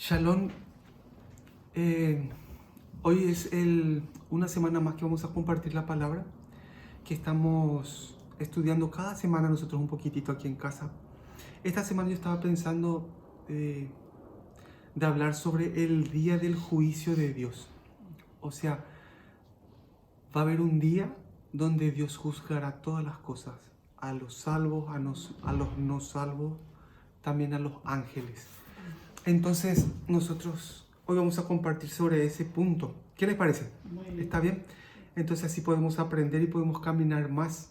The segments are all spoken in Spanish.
Shalom, hoy es una semana más que vamos a compartir la palabra, que estamos estudiando cada semana nosotros un poquitito aquí en casa. Esta semana yo estaba pensando de hablar sobre el día del juicio de Dios. O sea, va a haber un día donde Dios juzgará todas las cosas, a los salvos, a los no salvos, también a los ángeles. Entonces, nosotros hoy vamos a compartir sobre ese punto. ¿Qué les parece? ¿Está bien? Entonces así podemos aprender y podemos caminar más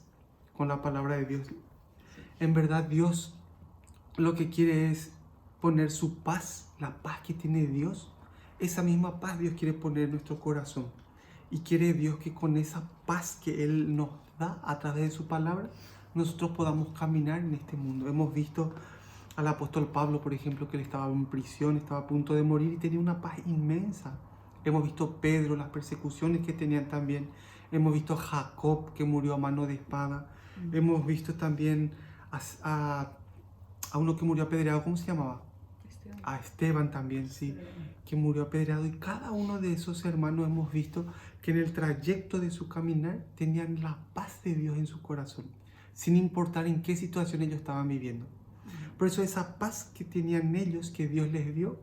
con la palabra de Dios. En verdad, Dios lo que quiere es poner su paz, la paz que tiene Dios. Esa misma paz Dios quiere poner en nuestro corazón. Y quiere Dios que con esa paz que Él nos da a través de su palabra, nosotros podamos caminar en este mundo. Hemos visto al apóstol Pablo, por ejemplo, que él estaba en prisión, estaba a punto de morir y tenía una paz inmensa. Hemos visto Pedro, las persecuciones que tenían también. Hemos visto a Jacob, que murió a mano de espada. Hemos visto también a uno que murió apedreado, ¿cómo se llamaba? A Esteban también, sí, que murió apedreado. Y cada uno de esos hermanos hemos visto que en el trayecto de su caminar tenían la paz de Dios en su corazón, sin importar en qué situación ellos estaban viviendo. Por eso esa paz que tenían ellos, que Dios les dio,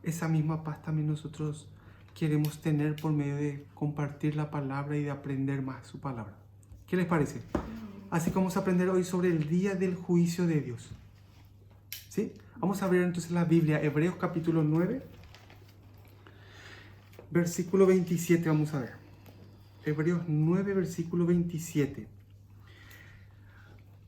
esa misma paz también nosotros queremos tener por medio de compartir la palabra y de aprender más su palabra. ¿Qué les parece? Así que vamos a aprender hoy sobre el día del juicio de Dios. ¿Sí? Vamos a ver entonces la Biblia, Hebreos capítulo 9, versículo 27, vamos a ver. Hebreos 9, versículo 27.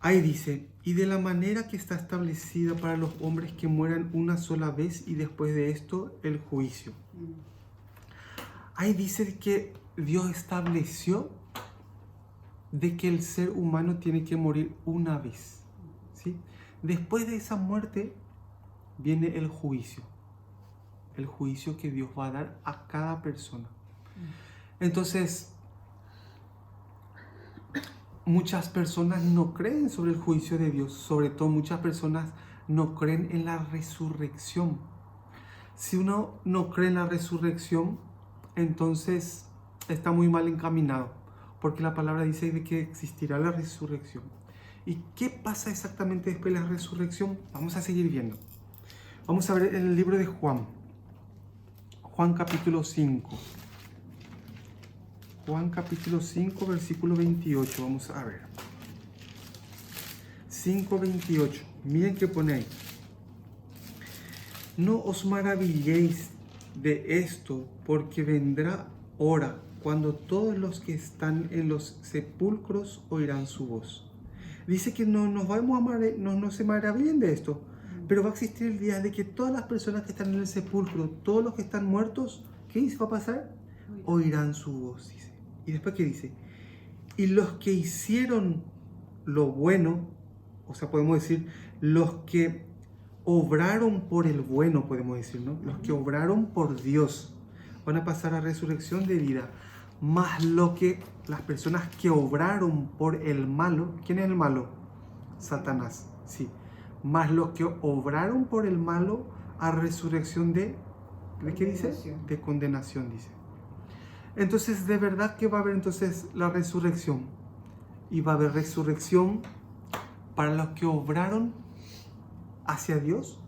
Ahí dice, y de la manera que está establecida para los hombres que mueran una sola vez y después de esto el juicio. Ahí dice que Dios estableció de que el ser humano tiene que morir una vez, ¿sí? Después de esa muerte viene el juicio que Dios va a dar a cada persona. Entonces, muchas personas no creen sobre el juicio de Dios, sobre todo muchas personas no creen en la resurrección. Si uno no cree en la resurrección, entonces está muy mal encaminado, porque la palabra dice de que existirá la resurrección. ¿Y qué pasa exactamente después de la resurrección? Vamos a seguir viendo. Vamos a ver en el libro de Juan capítulo 5. Juan capítulo 5, versículo 28, vamos a ver. 5:28, miren qué pone ahí. No os maravilléis de esto, porque vendrá hora cuando todos los que están en los sepulcros oirán su voz. Dice que no se maravillen de esto, pero va a existir el día de que todas las personas que están en el sepulcro, todos los que están muertos, ¿qué va a pasar? Oirán su voz, dice. Y después, ¿qué dice? Y los que hicieron lo bueno, o sea, podemos decir, los que obraron por el bueno, podemos decir, ¿no? Los que obraron por Dios van a pasar a resurrección de vida. Más las personas que obraron por el malo, ¿quién es el malo? Satanás, sí. Más los que obraron por el malo a resurrección ¿de qué dice? De condenación, dice. Entonces, de verdad que va a haber entonces la resurrección. Y va a haber resurrección para los que obraron hacia Dios.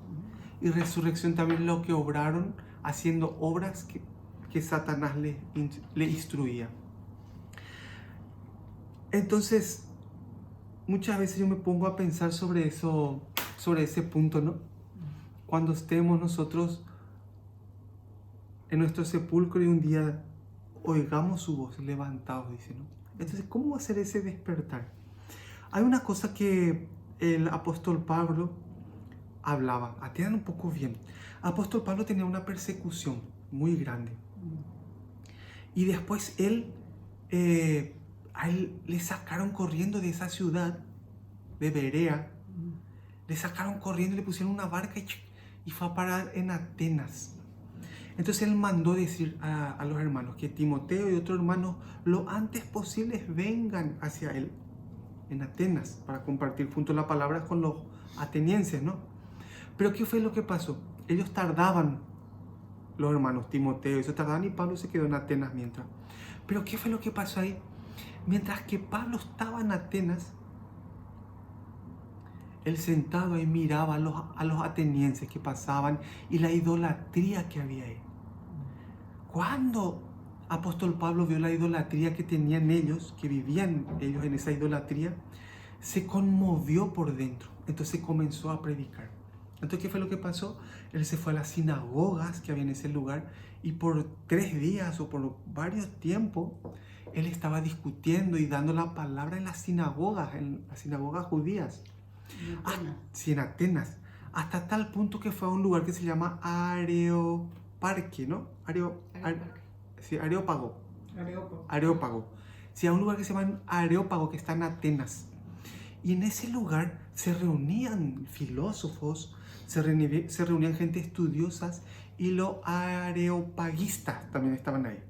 Y resurrección también los que obraron haciendo obras que Satanás le instruía. Entonces, muchas veces yo me pongo a pensar sobre eso, sobre ese punto, ¿no? Cuando estemos nosotros en nuestro sepulcro y un día oigamos su voz, levantados, dice, ¿no? Entonces, ¿cómo va a ser ese despertar? Hay una cosa que el apóstol Pablo hablaba, atiendan un poco bien. El apóstol Pablo tenía una persecución muy grande. Y después a él le sacaron corriendo de esa ciudad de Berea. Le sacaron corriendo, le pusieron una barca y fue a parar en Atenas. Entonces él mandó decir a los hermanos que Timoteo y otros hermanos lo antes posible vengan hacia él en Atenas para compartir junto la palabra con los atenienses, ¿no? Pero ¿qué fue lo que pasó? Ellos tardaban los hermanos Timoteo, eso tardaban y Pablo se quedó en Atenas mientras. Pero ¿qué fue lo que pasó ahí? Mientras que Pablo estaba en Atenas, él sentado ahí miraba a los atenienses que pasaban y la idolatría que había ahí. Cuando apóstol Pablo vio la idolatría que tenían ellos, que vivían ellos en esa idolatría, se conmovió por dentro. Entonces comenzó a predicar. Entonces, ¿qué fue lo que pasó? Él se fue a las sinagogas que había en ese lugar y por 3 días o por varios tiempos, él estaba discutiendo y dando la palabra en las sinagogas judías. Sí, en Atenas. Hasta tal punto que fue a un lugar que se llama Areoparque, ¿no? Sí, Areópago. Areópago. Sí, a un lugar que se llama Areópago, que está en Atenas. Y en ese lugar se reunían filósofos, se reunían gente estudiosas y los areopagistas también estaban ahí.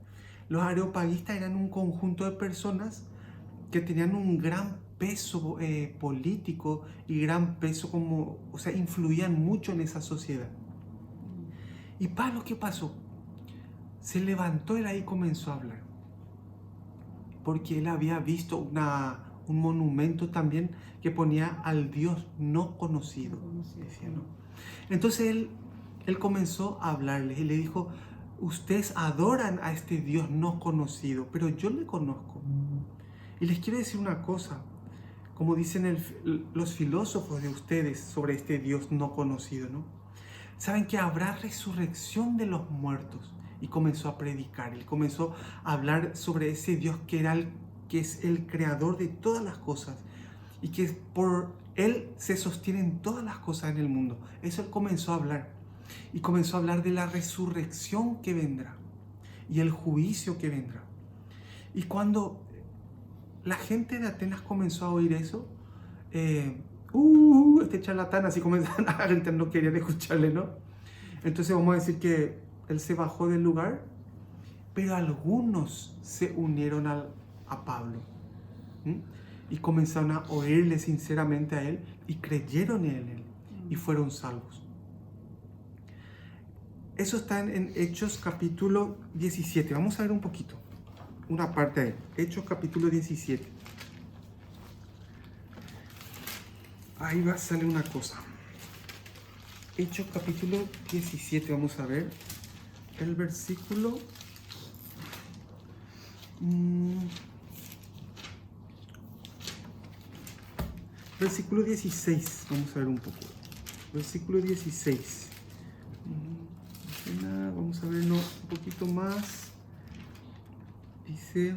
Los areopagistas eran un conjunto de personas que tenían un gran peso político y gran peso influían mucho en esa sociedad. Y Pablo, ¿qué pasó? Se levantó él ahí y comenzó a hablar. Porque él había visto un monumento también que ponía al Dios no conocido. Decía, ¿no? Entonces él comenzó a hablarles y le dijo, ustedes adoran a este Dios no conocido, pero yo le conozco. Y les quiero decir una cosa, como dicen los filósofos de ustedes sobre este Dios no conocido, ¿no? Saben que habrá resurrección de los muertos. Y comenzó a predicar, él comenzó a hablar sobre ese Dios que es el creador de todas las cosas y que por él se sostienen todas las cosas en el mundo. Eso él comenzó a hablar y comenzó a hablar de la resurrección que vendrá y el juicio que vendrá. Y cuando la gente de Atenas comenzó a oír eso, este charlatán, así comenzaron a gritar, no querían escucharle, ¿no? Entonces vamos a decir que él se bajó del lugar, pero algunos se unieron a Pablo y comenzaron a oírle sinceramente a él y creyeron en él y fueron salvos. Eso está en Hechos capítulo 17. Vamos a ver un poquito, una parte de Hechos capítulo 17. Ahí va a salir una cosa. Hechos capítulo 17, vamos a ver el versículo. Versículo 16, vamos a ver un poco. Versículo 16. Vamos a verlo un poquito más. Dice...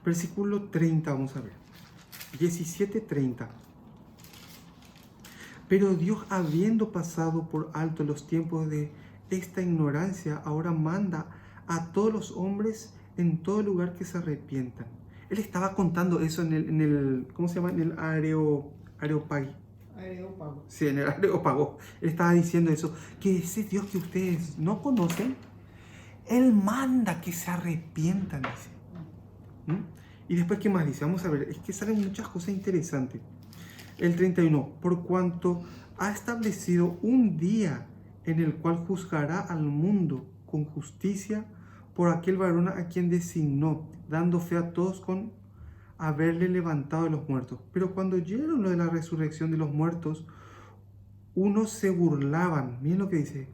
Versículo 30, vamos a ver. 17:30. Pero Dios, habiendo pasado por alto los tiempos de esta ignorancia, ahora manda a todos los hombres en todo lugar que se arrepientan. Él estaba contando eso en el ¿cómo se llama? En el Areópago. Sí, en el Areópago. Él estaba diciendo eso, que ese Dios que ustedes no conocen, Él manda que se arrepientan, dice. Y después, ¿qué más dice? Vamos a ver, es que salen muchas cosas interesantes. El 31, por cuanto ha establecido un día en el cual juzgará al mundo con justicia por aquel varón a quien designó, dando fe a todos con haberle levantado de los muertos. Pero cuando oyeron lo de la resurrección de los muertos, unos se burlaban. Miren lo que dice.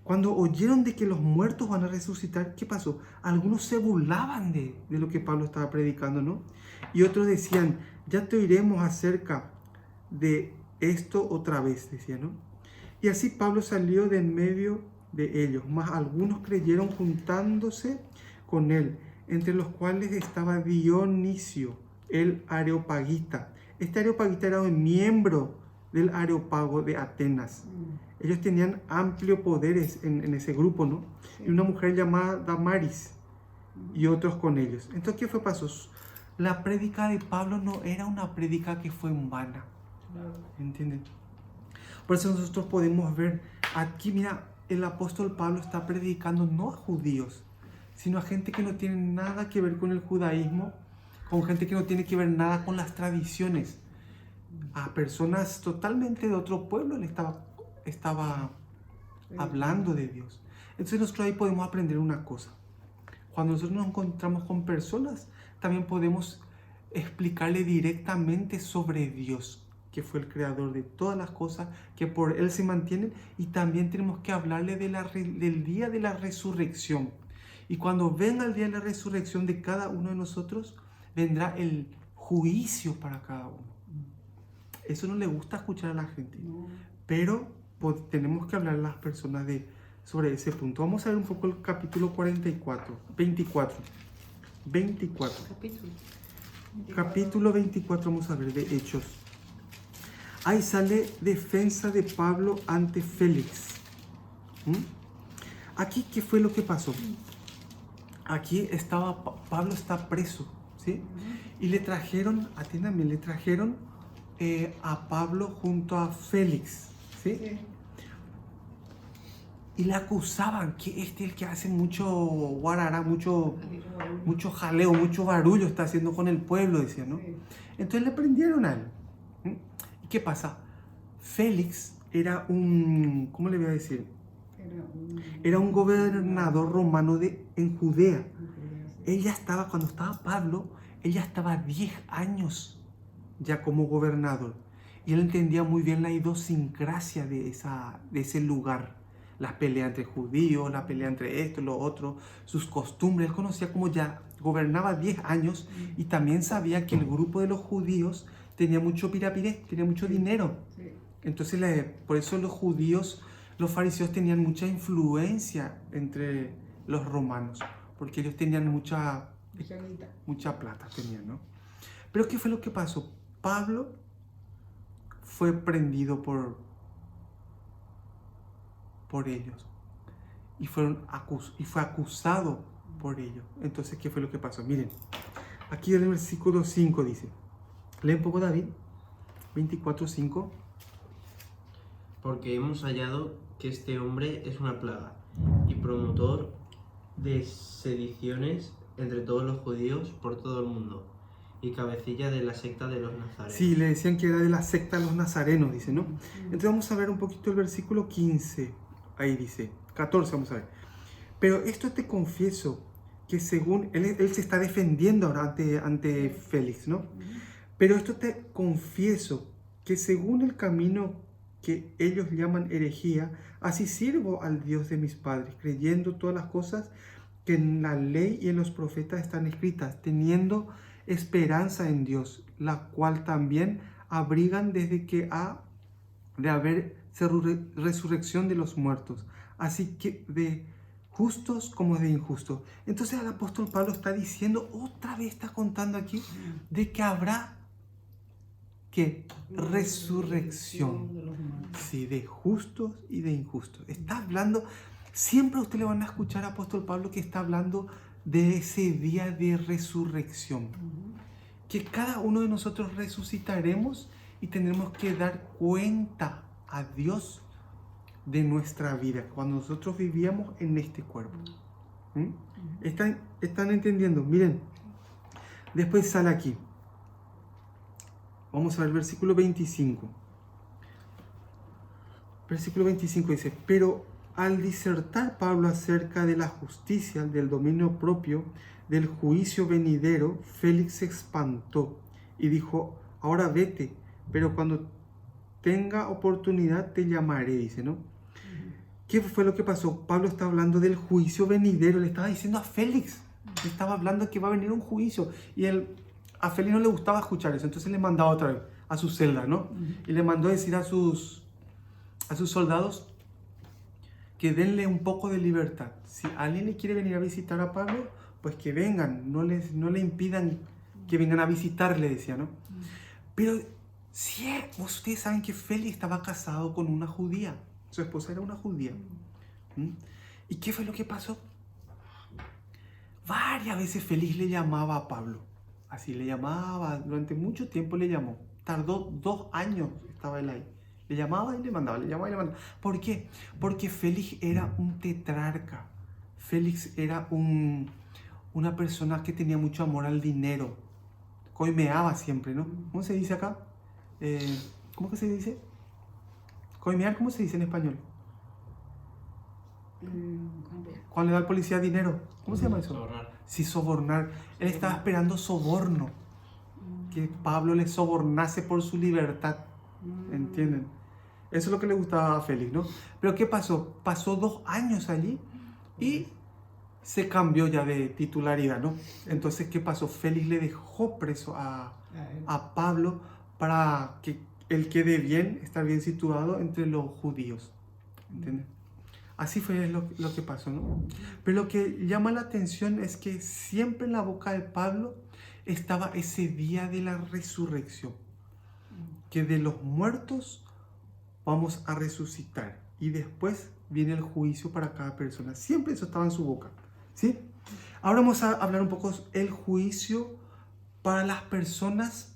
Cuando oyeron de que los muertos van a resucitar, ¿qué pasó? Algunos se burlaban de lo que Pablo estaba predicando, ¿no? Y otros decían, ya te oiremos acerca de esto otra vez, decía, ¿no? Y así Pablo salió de en medio de ellos, mas algunos creyeron juntándose con él, entre los cuales estaba Dionisio, el areopagita. Este areopagita era un miembro del Areópago de Atenas. Ellos tenían amplios poderes en ese grupo, ¿no? Sí. Y una mujer llamada Damaris y otros con ellos. Entonces, ¿qué fue pasó? La prédica de Pablo no era una prédica que fue en vana. ¿Entienden? Por eso nosotros podemos ver aquí, mira, el apóstol Pablo está predicando no a judíos, sino a gente que no tiene nada que ver con el judaísmo, con gente que no tiene que ver nada con las tradiciones. a personas totalmente de otro pueblo, él estaba hablando de Dios. Entonces nosotros ahí podemos aprender una cosa. Cuando nosotros nos encontramos con personas, también podemos explicarle directamente sobre Dios, que fue el creador de todas las cosas, que por Él se mantienen, y también tenemos que hablarle del día de la resurrección. Y cuando venga el día de la resurrección de cada uno de nosotros, vendrá el juicio para cada uno. Eso no le gusta escuchar a la gente, pero tenemos que hablar a las personas sobre ese punto. Vamos a ver un poco el capítulo 24. Capítulo 24, vamos a ver, de Hechos. Ahí sale defensa de Pablo ante Félix. Aquí, ¿qué fue lo que pasó? Aquí Pablo está preso, ¿sí? Y le trajeron, atiéndame, a Pablo junto a Félix, ¿sí? Y le acusaban que es el que hace mucho guarará, mucho jaleo, mucho barullo está haciendo con el pueblo, decían, ¿no? Entonces le prendieron a él. ¿Y qué pasa? Félix era ¿cómo le voy a decir? Era un gobernador romano en Judea. Cuando estaba Pablo, él ya estaba 10 años ya como gobernador. Y él entendía muy bien la idiosincrasia de ese lugar. Las peleas entre judíos, la pelea entre esto y lo otro, sus costumbres. Él conocía como ya gobernaba 10 años y también sabía que el grupo de los judíos tenía mucho pirapiré, tenía mucho dinero. Entonces, por eso los fariseos tenían mucha influencia entre los romanos, porque ellos tenían mucha plata, ¿no? Pero ¿qué fue lo que pasó? Pablo fue prendido por ellos y fue acusado por ellos. Entonces, ¿qué fue lo que pasó? Miren, aquí en el versículo 5 dice, lee un poco David, 24:5. Porque hemos hallado que este hombre es una plaga y promotor de sediciones entre todos los judíos por todo el mundo, y cabecilla de la secta de los nazarenos. Sí, le decían que era de la secta de los nazarenos, dice, ¿no? Entonces vamos a ver un poquito el versículo 15, ahí dice, 14 vamos a ver. Pero esto te confieso, que según, él se está defendiendo ahora ante Félix, ¿no? Pero esto te confieso, que según el camino que ellos llaman herejía, así sirvo al Dios de mis padres, creyendo todas las cosas que en la ley y en los profetas están escritas, teniendo esperanza en Dios, la cual también abrigan desde que ha de haber resurrección de los muertos, así que de justos como de injustos. Entonces el apóstol Pablo está diciendo, otra vez está contando aquí, de que habrá resurrección, sí, de justos y de injustos. Está hablando, siempre a usted le van a escuchar al apóstol Pablo que está hablando de ese día de resurrección, que cada uno de nosotros resucitaremos y tendremos que dar cuenta a Dios de nuestra vida cuando nosotros vivíamos en este cuerpo. ¿Están entendiendo? Miren, después sale aquí. Vamos a ver el versículo 25. Versículo 25 dice, pero al disertar Pablo acerca de la justicia, del dominio propio, del juicio venidero, Félix se espantó y dijo, ahora vete, pero cuando tenga oportunidad te llamaré, dice, ¿no? ¿Qué fue lo que pasó? Pablo está hablando del juicio venidero, le estaba diciendo a Félix, le estaba hablando que va a venir un juicio, y a Félix no le gustaba escuchar eso, entonces le mandaba otra vez a su celda, ¿no? Y le mandó a decir a sus soldados que denle un poco de libertad. Si alguien le quiere venir a visitar a Pablo, pues que vengan, no le impidan que vengan a visitarle, decía, ¿no? Pero si ustedes saben que Félix estaba casado con una judía, su esposa era una judía. ¿Y qué fue lo que pasó? Varias veces Félix le llamaba a Pablo, así le llamaba, durante mucho tiempo le llamó, tardó 2 años, estaba él ahí. Le llamaba y le mandaba, le llamaba y le mandaba. ¿Por qué? Porque Félix era un tetrarca. Félix era una persona que tenía mucho amor al dinero. Coimeaba siempre, ¿no? ¿Cómo se dice acá? ¿cómo que se dice? Coimear, ¿cómo se dice en español? Cuando le da al policía dinero, ¿cómo se llama eso? Sobornar. Sí, sobornar. Él estaba esperando soborno, que Pablo le sobornase por su libertad, ¿entienden? Eso es lo que le gustaba a Félix, ¿no? Pero ¿qué pasó? Pasó 2 años allí y se cambió ya de titularidad, ¿no? Entonces, ¿qué pasó? Félix le dejó preso a Pablo para que él quede bien, estar bien situado entre los judíos, ¿entienden? Así fue lo que pasó, ¿no? Pero lo que llama la atención es que siempre en la boca de Pablo estaba ese día de la resurrección, que de los muertos vamos a resucitar y después viene el juicio para cada persona. Siempre eso estaba en su boca, ¿sí? Ahora vamos a hablar un poco del juicio para las personas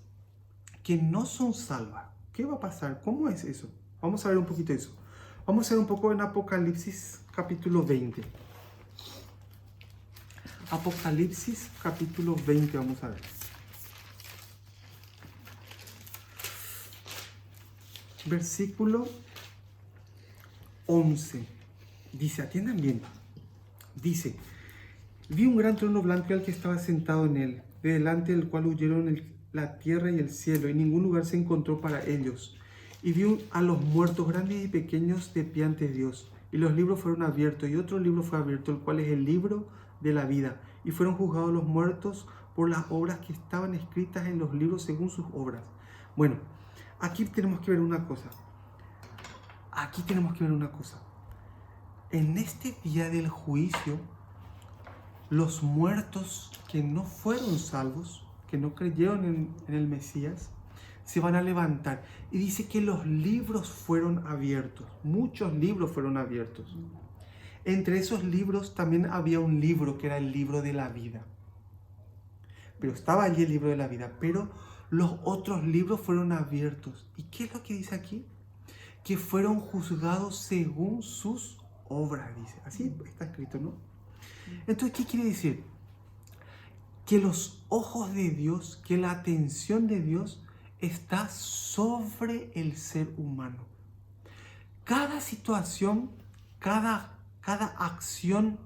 que no son salvas. ¿Qué va a pasar? ¿Cómo es eso? Vamos a ver un poquito de eso. Vamos a ver un poco en Apocalipsis capítulo 20. Apocalipsis capítulo 20, vamos a ver. Versículo 11. Dice, atiendan bien. Dice, vi un gran trono blanco y al que estaba sentado en él, de delante del cual huyeron la tierra y el cielo, y ningún lugar se encontró para ellos. Y vi a los muertos grandes y pequeños de pie ante Dios, y los libros fueron abiertos, y otro libro fue abierto, el cual es el libro de la vida, y fueron juzgados los muertos por las obras que estaban escritas en los libros según sus obras. Bueno, aquí tenemos que ver una cosa. En este día del juicio, los muertos que no fueron salvos, que no creyeron en el Mesías, se van a levantar. Y dice que los libros fueron abiertos. Muchos libros fueron abiertos. Entre esos libros también había un libro que era el libro de la vida. Pero estaba allí el libro de la vida. Pero los otros libros fueron abiertos. ¿Y qué es lo que dice aquí? Que fueron juzgados según sus obras, dice. Así está escrito, ¿no? Entonces, ¿qué quiere decir? Que los ojos de Dios, que la atención de Dios está sobre el ser humano. Cada situación, cada acción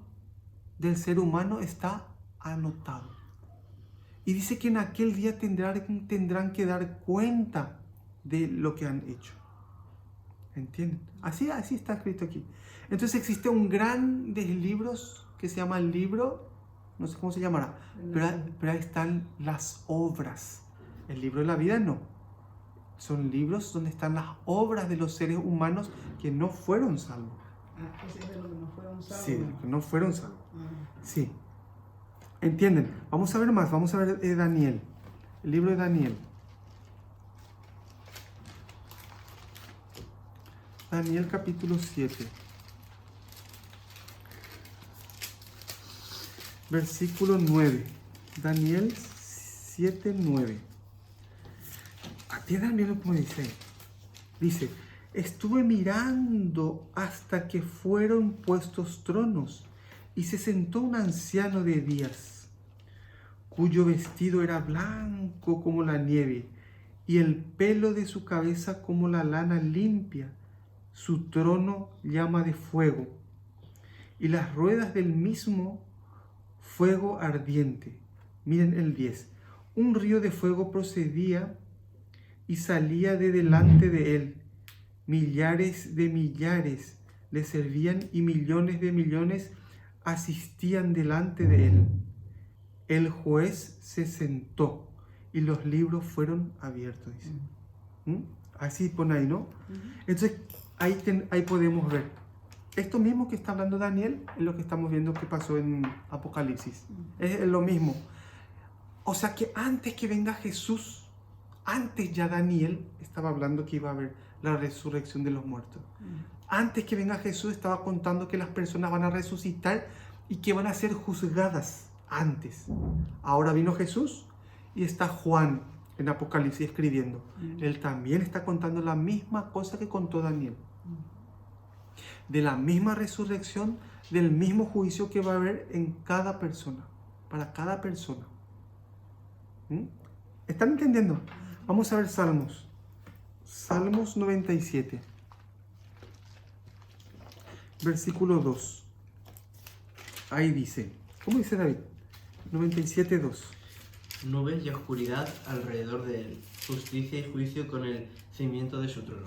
del ser humano está anotado. Y dice que en aquel día tendrán que dar cuenta de lo que han hecho. ¿Entienden? Así está escrito aquí. Entonces existe un gran de libros que se llama el libro, no sé cómo se llamará, pero ahí están las obras. El libro de la vida no. Son libros donde están las obras de los seres humanos que no fueron salvos. Ese es de los que no fueron salvos. Sí, de los que no fueron salvos. Sí. ¿Entienden? Vamos a ver más. Vamos a ver Daniel. El libro de Daniel. Daniel capítulo 7. Versículo 9. Daniel 7, 9. Atiendan bien lo que dice. Dice, estuve mirando hasta que fueron puestos tronos y se sentó un anciano de días, cuyo vestido era blanco como la nieve y el pelo de su cabeza como la lana limpia, su trono llama de fuego y las ruedas del mismo fuego ardiente. Miren el 10. Un río de fuego procedía y salía de delante de él. Millares de millares le servían y millones de millones asistían delante de él. El juez se sentó y los libros fueron abiertos, dice. Así pone ahí, ¿no? Entonces, ahí podemos ver. Esto mismo que está hablando Daniel es lo que estamos viendo que pasó en Apocalipsis. Es lo mismo. O sea que antes que venga Jesús, antes ya Daniel estaba hablando que iba a haber la resurrección de los muertos. Antes que venga Jesús estaba contando que las personas van a resucitar y que van a ser juzgadas antes. Ahora vino Jesús y está Juan en Apocalipsis escribiendo. Él también está contando la misma cosa que contó Daniel. De la misma resurrección, del mismo juicio que va a haber en cada persona, para cada persona. ¿Están entendiendo? Vamos a ver Salmos. Salmos 97, versículo 2. Ahí dice, ¿cómo dice David? 97, 2. Nubes y oscuridad alrededor de él, justicia y juicio con el cimiento de su trono.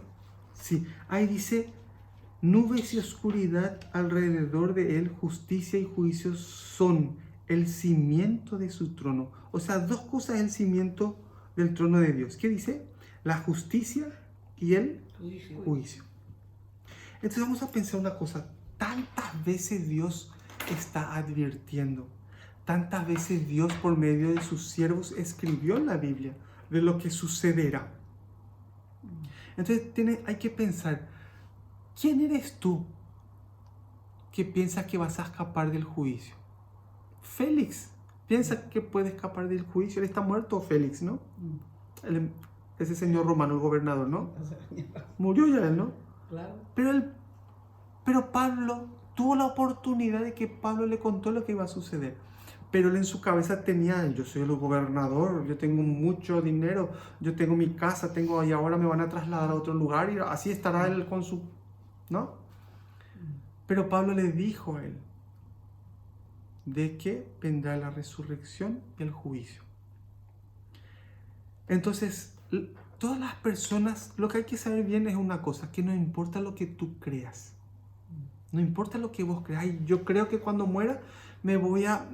Sí, ahí dice, nubes y oscuridad alrededor de él, justicia y juicio son el cimiento de su trono. O sea, dos cosas el cimiento del trono de Dios. ¿Qué dice? La justicia y el juicio. Entonces vamos a pensar una cosa. Tantas veces Dios está advirtiendo. Tantas veces Dios por medio de sus siervos escribió en la Biblia de lo que sucederá. Entonces hay que pensar, ¿quién eres tú que piensas que vas a escapar del juicio? Félix piensa que puede escapar del juicio. Él está muerto, Félix, ¿no? Ese señor romano, el gobernador, ¿no? Murió ya él, ¿no? Claro. Pero Pablo tuvo la oportunidad de que Pablo le contó lo que iba a suceder. Pero él en su cabeza tenía, yo soy el gobernador, yo tengo mucho dinero, yo tengo mi casa, y ahora me van a trasladar a otro lugar y así estará él con su, ¿no? Pero Pablo le dijo a él de que vendrá la resurrección y el juicio. Entonces, todas las personas, lo que hay que saber bien es una cosa, que no importa lo que tú creas, no importa lo que vos creas. Ay, yo creo que cuando muera me voy a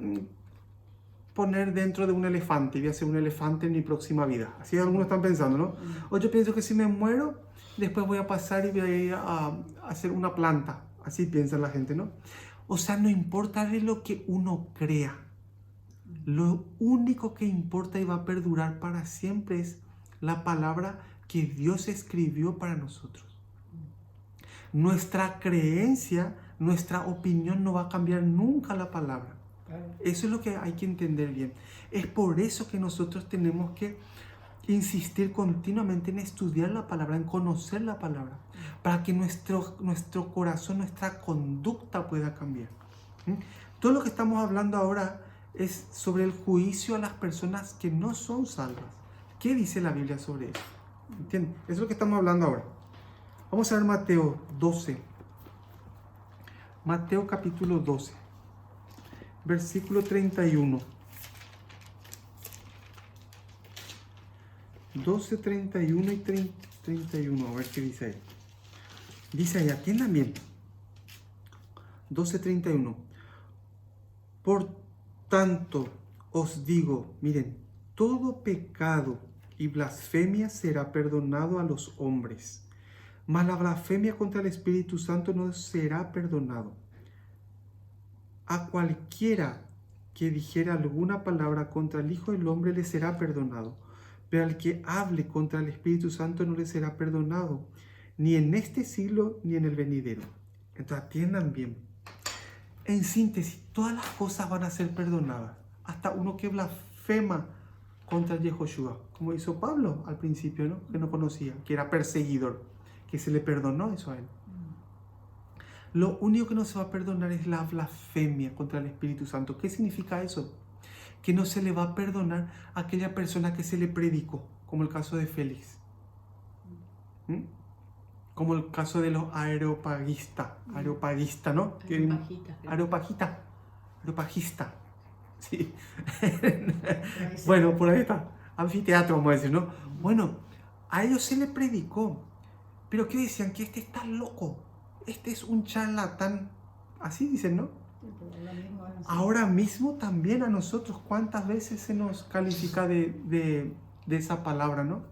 poner dentro de un elefante y voy a ser un elefante en mi próxima vida. Así algunos están pensando, ¿no? O yo pienso que si me muero, después voy a pasar y voy a ir a hacer una planta. Así piensa la gente, ¿no? O sea, no importa de lo que uno crea. Lo único que importa y va a perdurar para siempre es la palabra que Dios escribió para nosotros. Nuestra creencia, nuestra opinión no va a cambiar nunca la palabra. Eso es lo que hay que entender bien. Es por eso que nosotros tenemos que insistir continuamente en estudiar la palabra, en conocer la palabra, para que nuestro corazón, nuestra conducta pueda cambiar. Todo lo que estamos hablando ahora es sobre el juicio a las personas que no son salvas. ¿Qué dice la Biblia sobre eso? ¿Entienden? Eso es lo que estamos hablando ahora. Vamos a ver Mateo 12. Mateo capítulo 12. Versículo 31. 12, 31 y 31. A ver qué dice ahí. Dice ahí, atiendan bien. 12, 31. Por tanto, os digo, miren, todo pecado y blasfemia será perdonado a los hombres, mas la blasfemia contra el Espíritu Santo no será perdonado. A cualquiera que dijera alguna palabra contra el Hijo del Hombre le será perdonado, pero al que hable contra el Espíritu Santo no le será perdonado, ni en este siglo ni en el venidero. Entonces atiendan bien. En síntesis, todas las cosas van a ser perdonadas, hasta uno que blasfema contra Yehoshua, como hizo Pablo al principio, ¿no? Que no conocía, que era perseguidor, que se le perdonó eso a él. Lo único que no se va a perdonar es la blasfemia contra el Espíritu Santo. ¿Qué significa eso? Que no se le va a perdonar a aquella persona que se le predicó, como el caso de Félix. Como el caso de los areopagistas, ¿no? Areopagista. Sí. Bueno, por ahí está. Anfiteatro, vamos a decir, ¿no? Bueno, a ellos se le predicó. Pero ¿qué decían? Que este está loco. Este es un charlatán. Así dicen, ¿no? Ahora mismo también a nosotros, ¿cuántas veces se nos califica de esa palabra, no?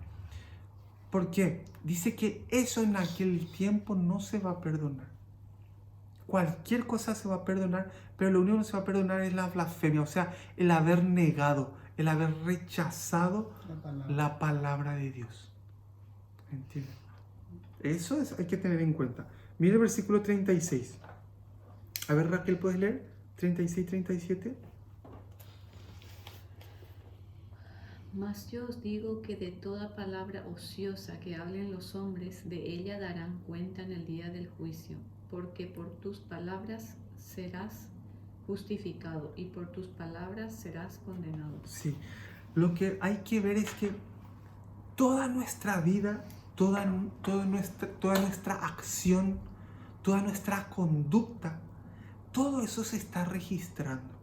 ¿Por qué? Dice que eso en aquel tiempo no se va a perdonar. Cualquier cosa se va a perdonar, pero lo único que se va a perdonar es la blasfemia, o sea, el haber negado, el haber rechazado la palabra de Dios. ¿Entienden? Eso hay que tener en cuenta. Mire el versículo 36. A ver, Raquel, ¿puedes leer? 36, 37. Mas yo os digo que de toda palabra ociosa que hablen los hombres, de ella darán cuenta en el día del juicio, porque por tus palabras serás justificado y por tus palabras serás condenado. Sí, lo que hay que ver es que toda nuestra vida toda nuestra acción, toda nuestra conducta, todo eso se está registrando.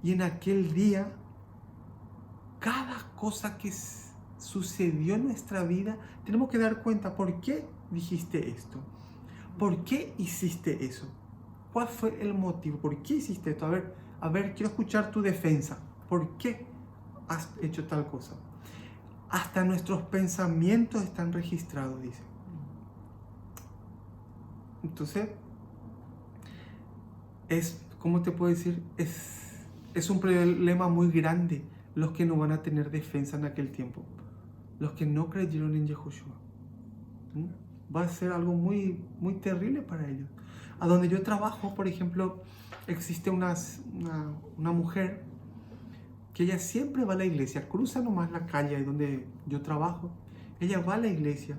Y en aquel día, cada cosa que sucedió en nuestra vida, tenemos que dar cuenta, ¿por qué dijiste esto? ¿Por qué hiciste eso? ¿Cuál fue el motivo? ¿Por qué hiciste esto? A ver, quiero escuchar tu defensa. ¿Por qué has hecho tal cosa? Hasta nuestros pensamientos están registrados, dice. Entonces, ¿cómo te puedo decir? Es un problema muy grande los que no van a tener defensa en aquel tiempo. Los que no creyeron en Yahushua. Va a ser algo muy, muy terrible para ellos. A donde yo trabajo, por ejemplo, existe una mujer que ella siempre va a la iglesia, cruza nomás la calle ahí donde yo trabajo, ella va a la iglesia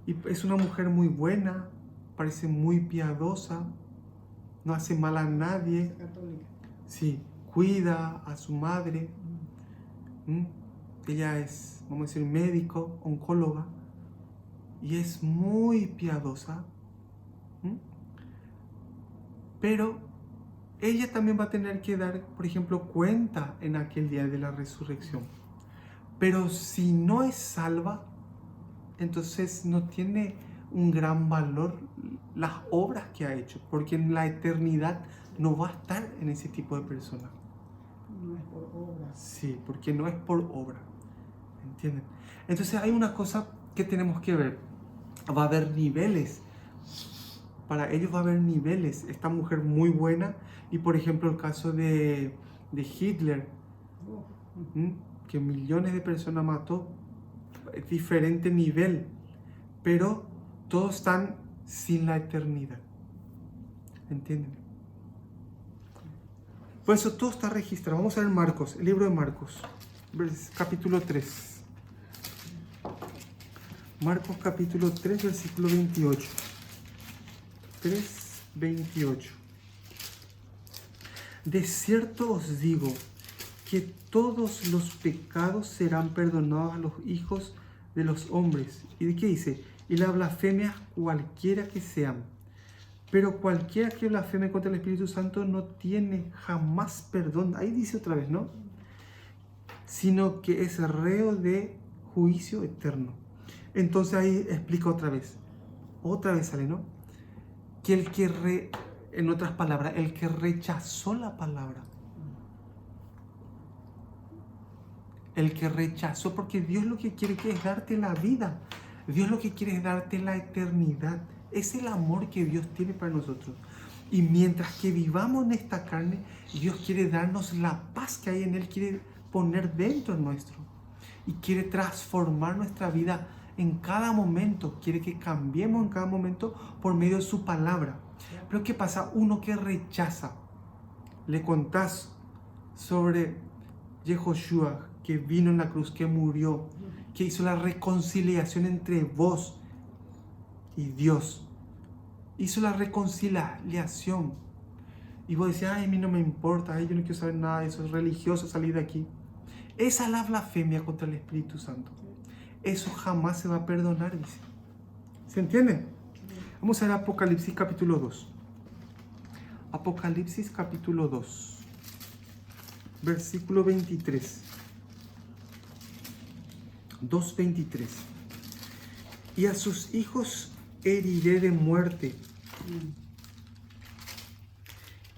y es una mujer muy buena, parece muy piadosa, no hace mal a nadie, Católica. sí, cuida a su madre, ella es, vamos a decir, médico, oncóloga, y es muy piadosa, pero ella también va a tener que dar, por ejemplo, cuenta en aquel día de la resurrección. Pero si no es salva, entonces no tiene un gran valor las obras que ha hecho, porque en la eternidad no va a estar en ese tipo de persona. No es por obras. Sí, porque no es por obra. ¿Entienden? Entonces hay una cosa que tenemos que ver. Va a haber niveles. Para ellos va a haber niveles. Esta mujer muy buena. Y por ejemplo el caso de Hitler, que millones de personas mató. Diferente nivel. Pero todos están sin la eternidad. ¿Entienden? Por eso todo está registrado. Vamos a ver Marcos, el libro de Marcos, capítulo 3. Marcos capítulo 3, versículo 28. 3, 28. De cierto os digo que todos los pecados serán perdonados a los hijos de los hombres. ¿Y de qué dice? Y las blasfemias cualquiera que sean. Pero cualquiera que blasfeme contra el Espíritu Santo no tiene jamás perdón. Ahí dice otra vez, ¿no? Sino que es reo de juicio eterno. Entonces ahí explica otra vez. Otra vez sale, ¿no? Que en otras palabras, el que rechazó la palabra. El que rechazó, porque Dios lo que quiere es darte la vida. Dios lo que quiere es darte la eternidad. Es el amor que Dios tiene para nosotros. Y mientras que vivamos en esta carne, Dios quiere darnos la paz que hay en Él, quiere poner dentro nuestro. Y quiere transformar nuestra vida en cada momento. Quiere que cambiemos en cada momento por medio de su palabra. Pero ¿qué pasa? Uno que rechaza. Le contás sobre Yehoshua, que vino en la cruz, que murió, que hizo la reconciliación entre vos y Dios. Hizo la reconciliación. Y vos decís, ay, a mí no me importa, ay, yo no quiero saber nada de eso, es religioso, salir de aquí. Esa es la blasfemia contra el Espíritu Santo. Eso jamás se va a perdonar, dice. ¿Se entiende? Vamos a ver Apocalipsis capítulo 2. Apocalipsis capítulo 2. Versículo 23. 2:23. Y a sus hijos heriré de muerte.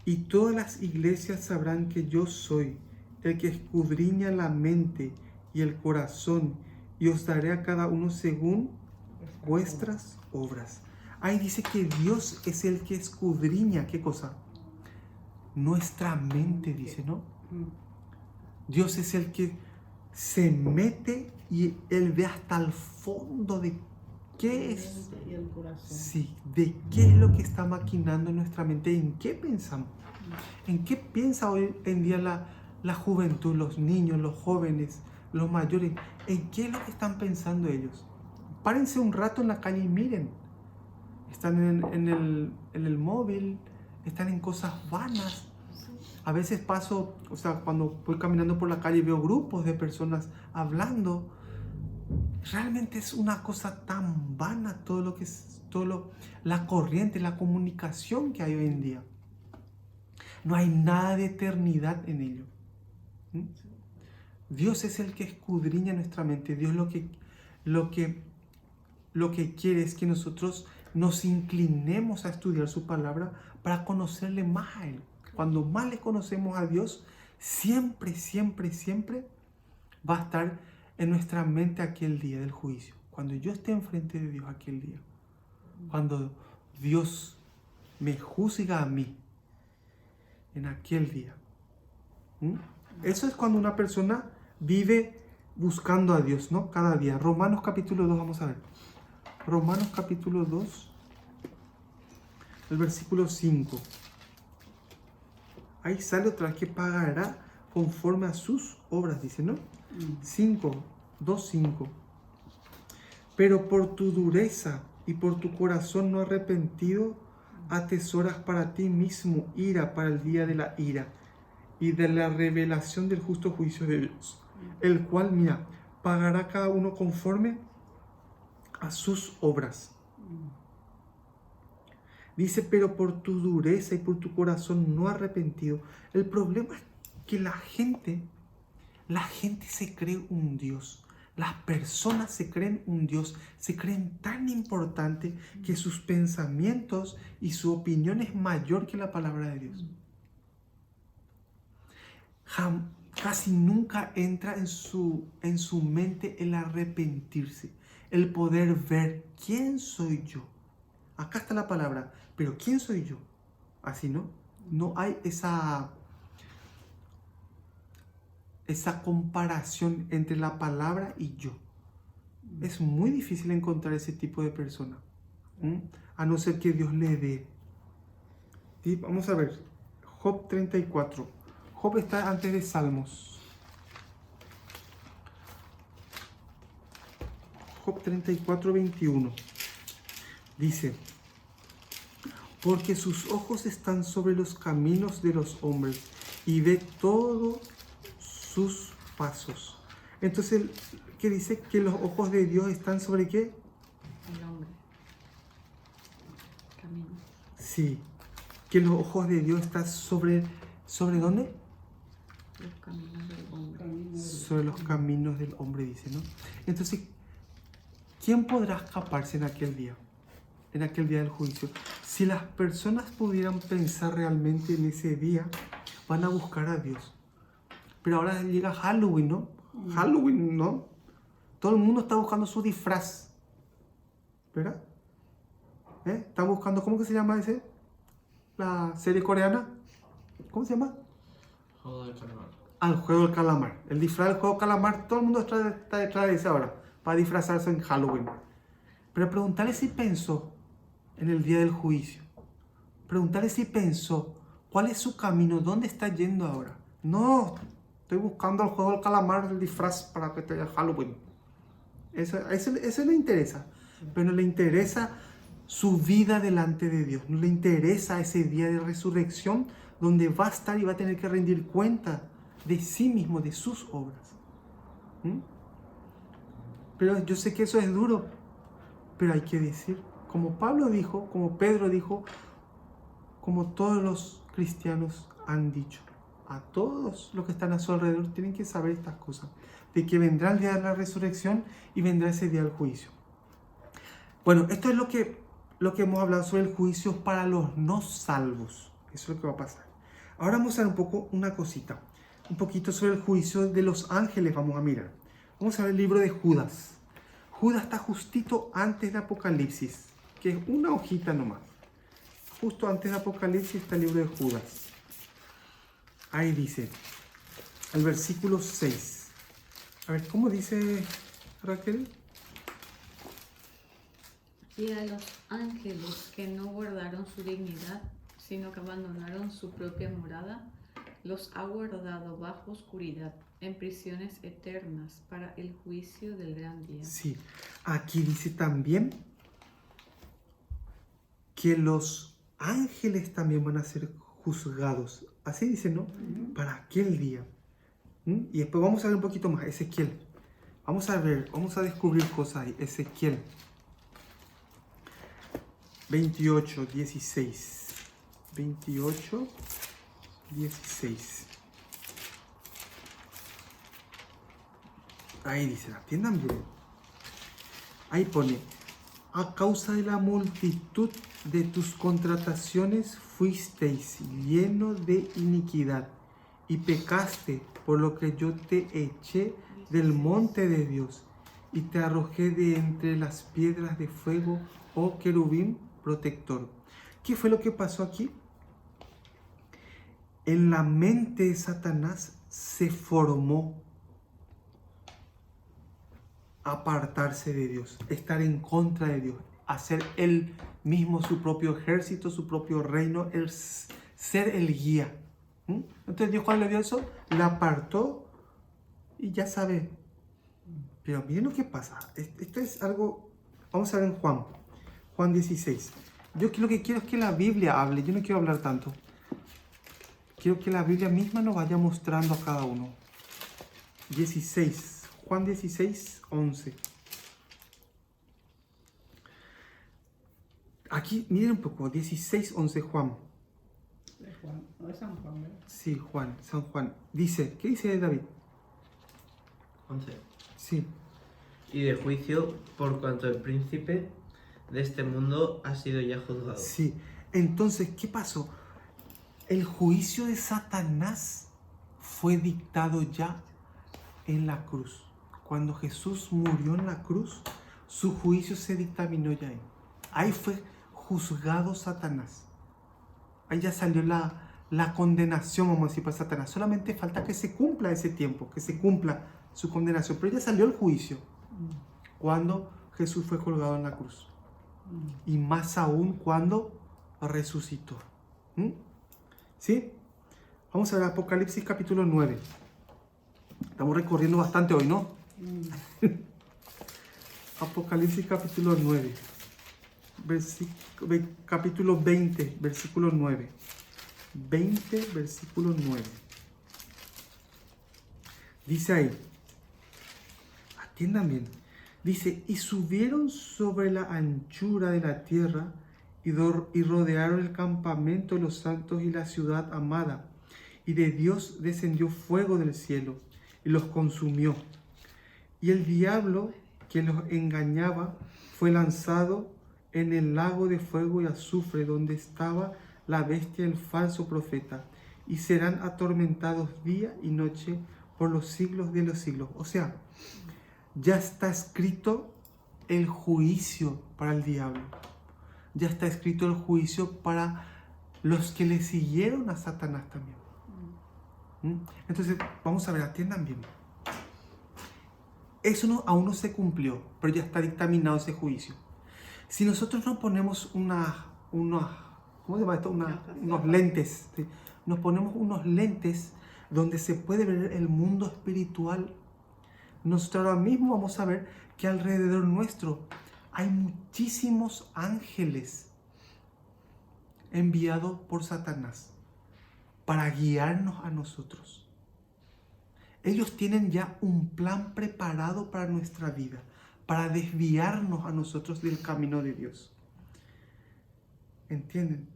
Y todas las iglesias sabrán que yo soy el que escudriña la mente y el corazón, y os daré a cada uno según vuestras obras. Ahí dice que Dios es el que escudriña, ¿qué cosa? Nuestra mente, dice, ¿no? Dios es el que se mete y Él ve hasta el fondo de qué es. Y el corazón. Sí, de qué es lo que está maquinando en nuestra mente, en qué pensamos. ¿En qué piensa hoy en día la juventud, los niños, los jóvenes, los mayores? ¿En qué es lo que están pensando ellos? Párense un rato en la calle y miren. Están en el móvil, están en cosas vanas. A veces paso, o sea, cuando voy caminando por la calle veo grupos de personas hablando realmente es una cosa tan vana todo lo que es, la corriente, la comunicación que hay hoy en día. No hay nada de eternidad en ello. ¿Mm? Dios es el que escudriña nuestra mente. Dios lo que quiere es que nosotros nos inclinemos a estudiar su palabra para conocerle más a Él. Cuando más le conocemos a Dios, siempre, siempre, siempre va a estar en nuestra mente aquel día del juicio. Cuando yo esté enfrente de Dios aquel día. Cuando Dios me juzga a mí en aquel día. ¿Mm? Eso es cuando una persona vive buscando a Dios, ¿no? Cada día. Romanos capítulo 2, vamos a ver. Romanos capítulo 2, el versículo 5. Ahí sale otra vez que pagará conforme a sus obras, dice, ¿no? 2:5. Pero por tu dureza y por tu corazón no arrepentido, atesoras para ti mismo ira para el día de la ira y de la revelación del justo juicio de Dios, el cual, mira, pagará cada uno conforme a sus obras. Dice, pero por tu dureza y por tu corazón no arrepentido. El problema es que la gente se cree un Dios. Las personas se creen un Dios, se creen tan importante que sus pensamientos y su opinión es mayor que la palabra de Dios. Casi nunca entra en su mente el arrepentirse, el poder ver quién soy yo. Acá está la palabra, pero ¿quién soy yo? Así, ¿no? No hay esa comparación entre la palabra y yo. Es muy difícil encontrar ese tipo de persona, a no ser que Dios le dé. ¿Sí? Vamos a ver, Job 34. Job está antes de Salmos. Job 34, 21. Dice, porque sus ojos están sobre los caminos de los hombres y ve todos sus pasos. Entonces, ¿qué dice? Que los ojos de Dios están sobre ¿qué? El hombre. Camino. Sí, que los ojos de Dios están ¿sobre dónde? Los caminos del hombre. Sobre los caminos del hombre, dice, ¿no? Entonces, ¿quién podrá escaparse en aquel día? En aquel día del juicio. Si las personas pudieran pensar realmente en ese día, van a buscar a Dios. Pero ahora llega Halloween, ¿no? Halloween, ¿no? Todo el mundo está buscando su disfraz. ¿Verdad? Está buscando, ¿cómo que se llama ese? La serie coreana. ¿Cómo se llama? Juego del calamar. Al juego del calamar. El disfraz del juego del calamar, todo el mundo está detrás de ese ahora, para disfrazarse en Halloween. Pero preguntarle si pensó en el día del juicio. Preguntarle si pensó cuál es su camino, dónde está yendo ahora. No, estoy buscando al juego del calamar, el disfraz para que esté Halloween. Eso le interesa. Pero no le interesa su vida delante de Dios. No le interesa ese día de resurrección donde va a estar y va a tener que rendir cuenta de sí mismo, de sus obras. Pero yo sé que eso es duro, pero hay que decir, como Pablo dijo, como Pedro dijo, como todos los cristianos han dicho, a todos los que están a su alrededor tienen que saber estas cosas, de que vendrá el día de la resurrección y vendrá ese día del juicio. Bueno, esto es lo que hemos hablado sobre el juicio para los no salvos. Eso es lo que va a pasar. Ahora vamos a ver un poquito sobre el juicio de los ángeles. Vamos a mirar. Vamos a ver el libro de Judas. Judas está justito antes de Apocalipsis, que es una hojita nomás. Justo antes de Apocalipsis está el libro de Judas. Ahí dice, el versículo 6. A ver, ¿cómo dice Raquel? Y a los ángeles que no guardaron su dignidad, sino que abandonaron su propia morada, los ha guardado bajo oscuridad, en prisiones eternas, para el juicio del gran día. Sí, aquí dice también que los ángeles también van a ser juzgados. Así dice, ¿no? Para aquel día. Y después vamos a ver un poquito más, Ezequiel. Vamos a ver, vamos a descubrir cosas ahí. Ezequiel 28, 16. 28, 16. Ahí dice, atiendan bien. Ahí pone, a causa de la multitud de tus contrataciones fuisteis lleno de iniquidad y pecaste, por lo que yo te eché del monte de Dios y te arrojé de entre las piedras de fuego, oh querubín protector. ¿Qué fue lo que pasó aquí? En la mente de Satanás se formó apartarse de Dios, estar en contra de Dios, hacer él mismo su propio ejército, su propio reino, ser el guía. Entonces Dios, cuando le dio eso, la apartó y ya sabe. Pero miren lo que pasa. Esto es algo, vamos a ver en Juan 16. Yo lo que quiero es que la Biblia hable, yo no quiero hablar tanto. Quiero que la Biblia misma nos vaya mostrando a cada uno. 16. Juan 16, 11. Aquí, miren un poco, 16, 11, Juan. De Juan, no es San Juan, ¿verdad? Sí, Juan, San Juan. Dice, ¿qué dice David? 11. Sí. Y de juicio, por cuanto el príncipe de este mundo ha sido ya juzgado. Sí. Entonces, ¿qué pasó? El juicio de Satanás fue dictado ya en la cruz. Cuando Jesús murió en la cruz, su juicio se dictaminó ya ahí. Ahí fue juzgado Satanás. Ahí ya salió la condenación, vamos a decir, para Satanás. Solamente falta que se cumpla ese tiempo, que se cumpla su condenación. Pero ya salió el juicio cuando Jesús fue colgado en la cruz. Y más aún cuando resucitó. ¿Sí? Vamos a ver Apocalipsis capítulo 9. Estamos recorriendo bastante hoy, ¿no? Apocalipsis capítulo 9. Capítulo 20, versículo 9. 20, versículo 9. Dice ahí, atiendan bien, dice, y subieron sobre la anchura de la tierra y rodearon el campamento de los santos y la ciudad amada, y de Dios descendió fuego del cielo y los consumió. Y el diablo que los engañaba fue lanzado en el lago de fuego y azufre donde estaba la bestia, el falso profeta, y serán atormentados día y noche por los siglos de los siglos. O sea, ya está escrito el juicio para el diablo. Ya está escrito el juicio para los que le siguieron a Satanás también. Entonces, vamos a ver, atiendan bien. Eso aún no se cumplió, pero ya está dictaminado ese juicio. Si nosotros nos ponemos ¿cómo se llama esto? Unos lentes, ¿sí? Nos ponemos unos lentes donde se puede ver el mundo espiritual. Nosotros ahora mismo vamos a ver que alrededor nuestro hay muchísimos ángeles enviados por Satanás para guiarnos a nosotros. Ellos tienen ya un plan preparado para nuestra vida, para desviarnos a nosotros del camino de Dios. ¿Entienden?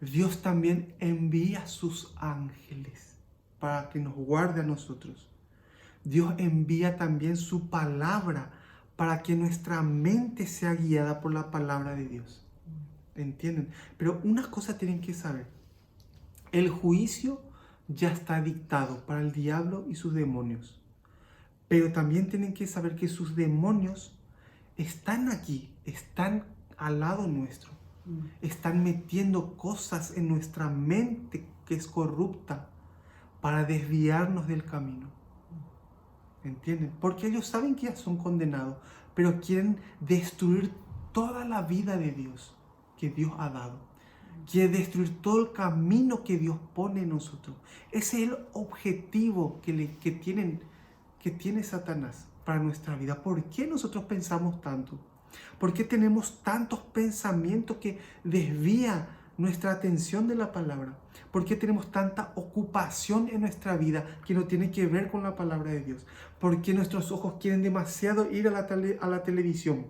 Dios también envía sus ángeles para que nos guarde a nosotros. Dios envía también su palabra para que nuestra mente sea guiada por la palabra de Dios. ¿Entienden? Pero una cosa tienen que saber. El juicio ya está dictado para el diablo y sus demonios. Pero también tienen que saber que sus demonios están aquí, están al lado nuestro. Están metiendo cosas en nuestra mente que es corrupta para desviarnos del camino. ¿Entienden? Porque ellos saben que ya son condenados, pero quieren destruir toda la vida de Dios que Dios ha dado. Quiere destruir todo el camino que Dios pone en nosotros. Ese es el objetivo que tiene Satanás para nuestra vida. ¿Por qué nosotros pensamos tanto? ¿Por qué tenemos tantos pensamientos que desvían nuestra atención de la palabra? ¿Por qué tenemos tanta ocupación en nuestra vida que no tiene que ver con la palabra de Dios? ¿Por qué nuestros ojos quieren demasiado ir a la televisión?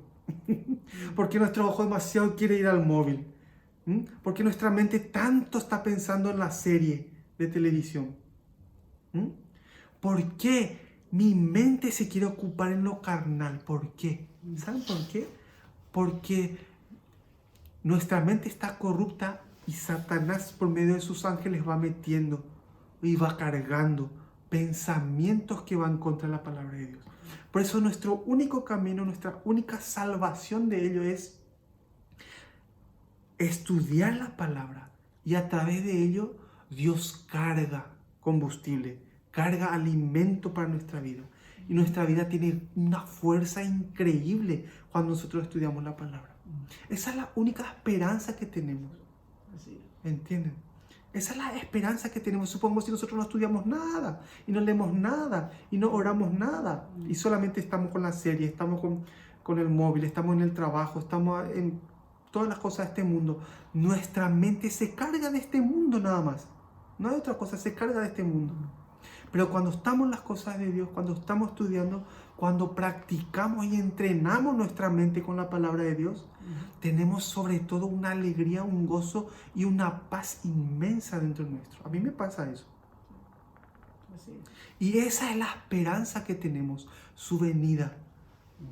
¿Por qué nuestro ojo demasiado quiere ir al móvil? ¿Por qué nuestra mente tanto está pensando en la serie de televisión? ¿Por qué mi mente se quiere ocupar en lo carnal? ¿Por qué? ¿Saben por qué? Porque nuestra mente está corrupta y Satanás por medio de sus ángeles va metiendo y va cargando pensamientos que van contra la palabra de Dios. Por eso nuestro único camino, nuestra única salvación de ello es estudiar la palabra, y a través de ello Dios carga combustible, carga alimento para nuestra vida, y nuestra vida tiene una fuerza increíble cuando nosotros estudiamos la palabra. Esa es la única esperanza que tenemos. ¿Entienden? Esa es la esperanza que tenemos. Supongamos si nosotros no estudiamos nada y no leemos nada y no oramos nada y solamente estamos con la serie, estamos con el móvil, estamos en el trabajo, estamos en todas las cosas de este mundo. Nuestra mente se carga de este mundo nada más. No hay otra cosa, se carga de este mundo. Pero cuando estamos en las cosas de Dios, cuando estamos estudiando, cuando practicamos y entrenamos nuestra mente con la palabra de Dios, tenemos sobre todo una alegría, un gozo y una paz inmensa dentro nuestro. A mí me pasa eso. Y esa es la esperanza que tenemos, su venida.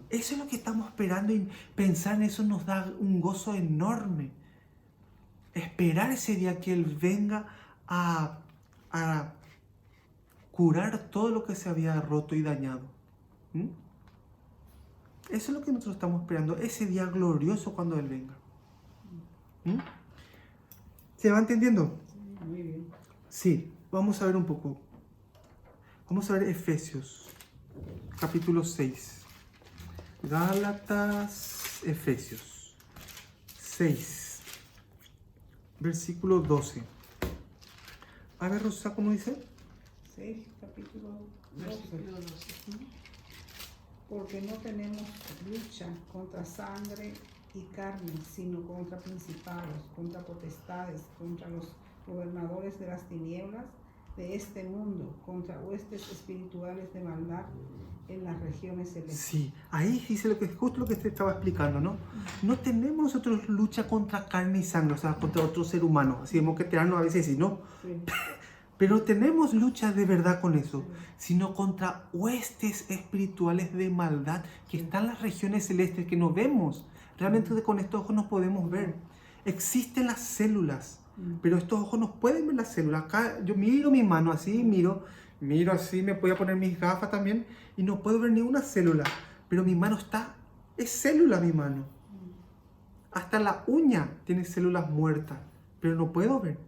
Eso es lo que estamos esperando, y pensar en eso nos da un gozo enorme. Esperar ese día que Él venga a curar todo lo que se había roto y dañado. Eso es lo que nosotros estamos esperando, ese día glorioso cuando Él venga. ¿Se va entendiendo? Sí, muy bien. Sí, vamos a ver un poco. Vamos a ver Efesios, capítulo 6. Gálatas, Efesios 6, versículo 12. A ver, Rosa, ¿cómo dice? 6, capítulo 12. Versículo 12. Porque no tenemos lucha contra sangre y carne, sino contra principados, contra potestades, contra los gobernadores de las tinieblas de este mundo, contra huestes espirituales de maldad en las regiones celestes. Sí, ahí dice justo lo que te estaba explicando, ¿no? No tenemos nosotros lucha contra carne y sangre, o sea, contra otro ser humano. Así hemos que tirarnos a veces y no. Sí. Pero tenemos lucha de verdad con eso, sino contra huestes espirituales de maldad que están en las regiones celestes que no vemos. Realmente con estos ojos no podemos ver. Existen las células, pero estos ojos no pueden ver las células. Acá yo miro mi mano así, miro así, me voy a poner mis gafas también y no puedo ver ni una célula. Pero mi mano es célula mi mano. Hasta la uña tiene células muertas, pero no puedo ver.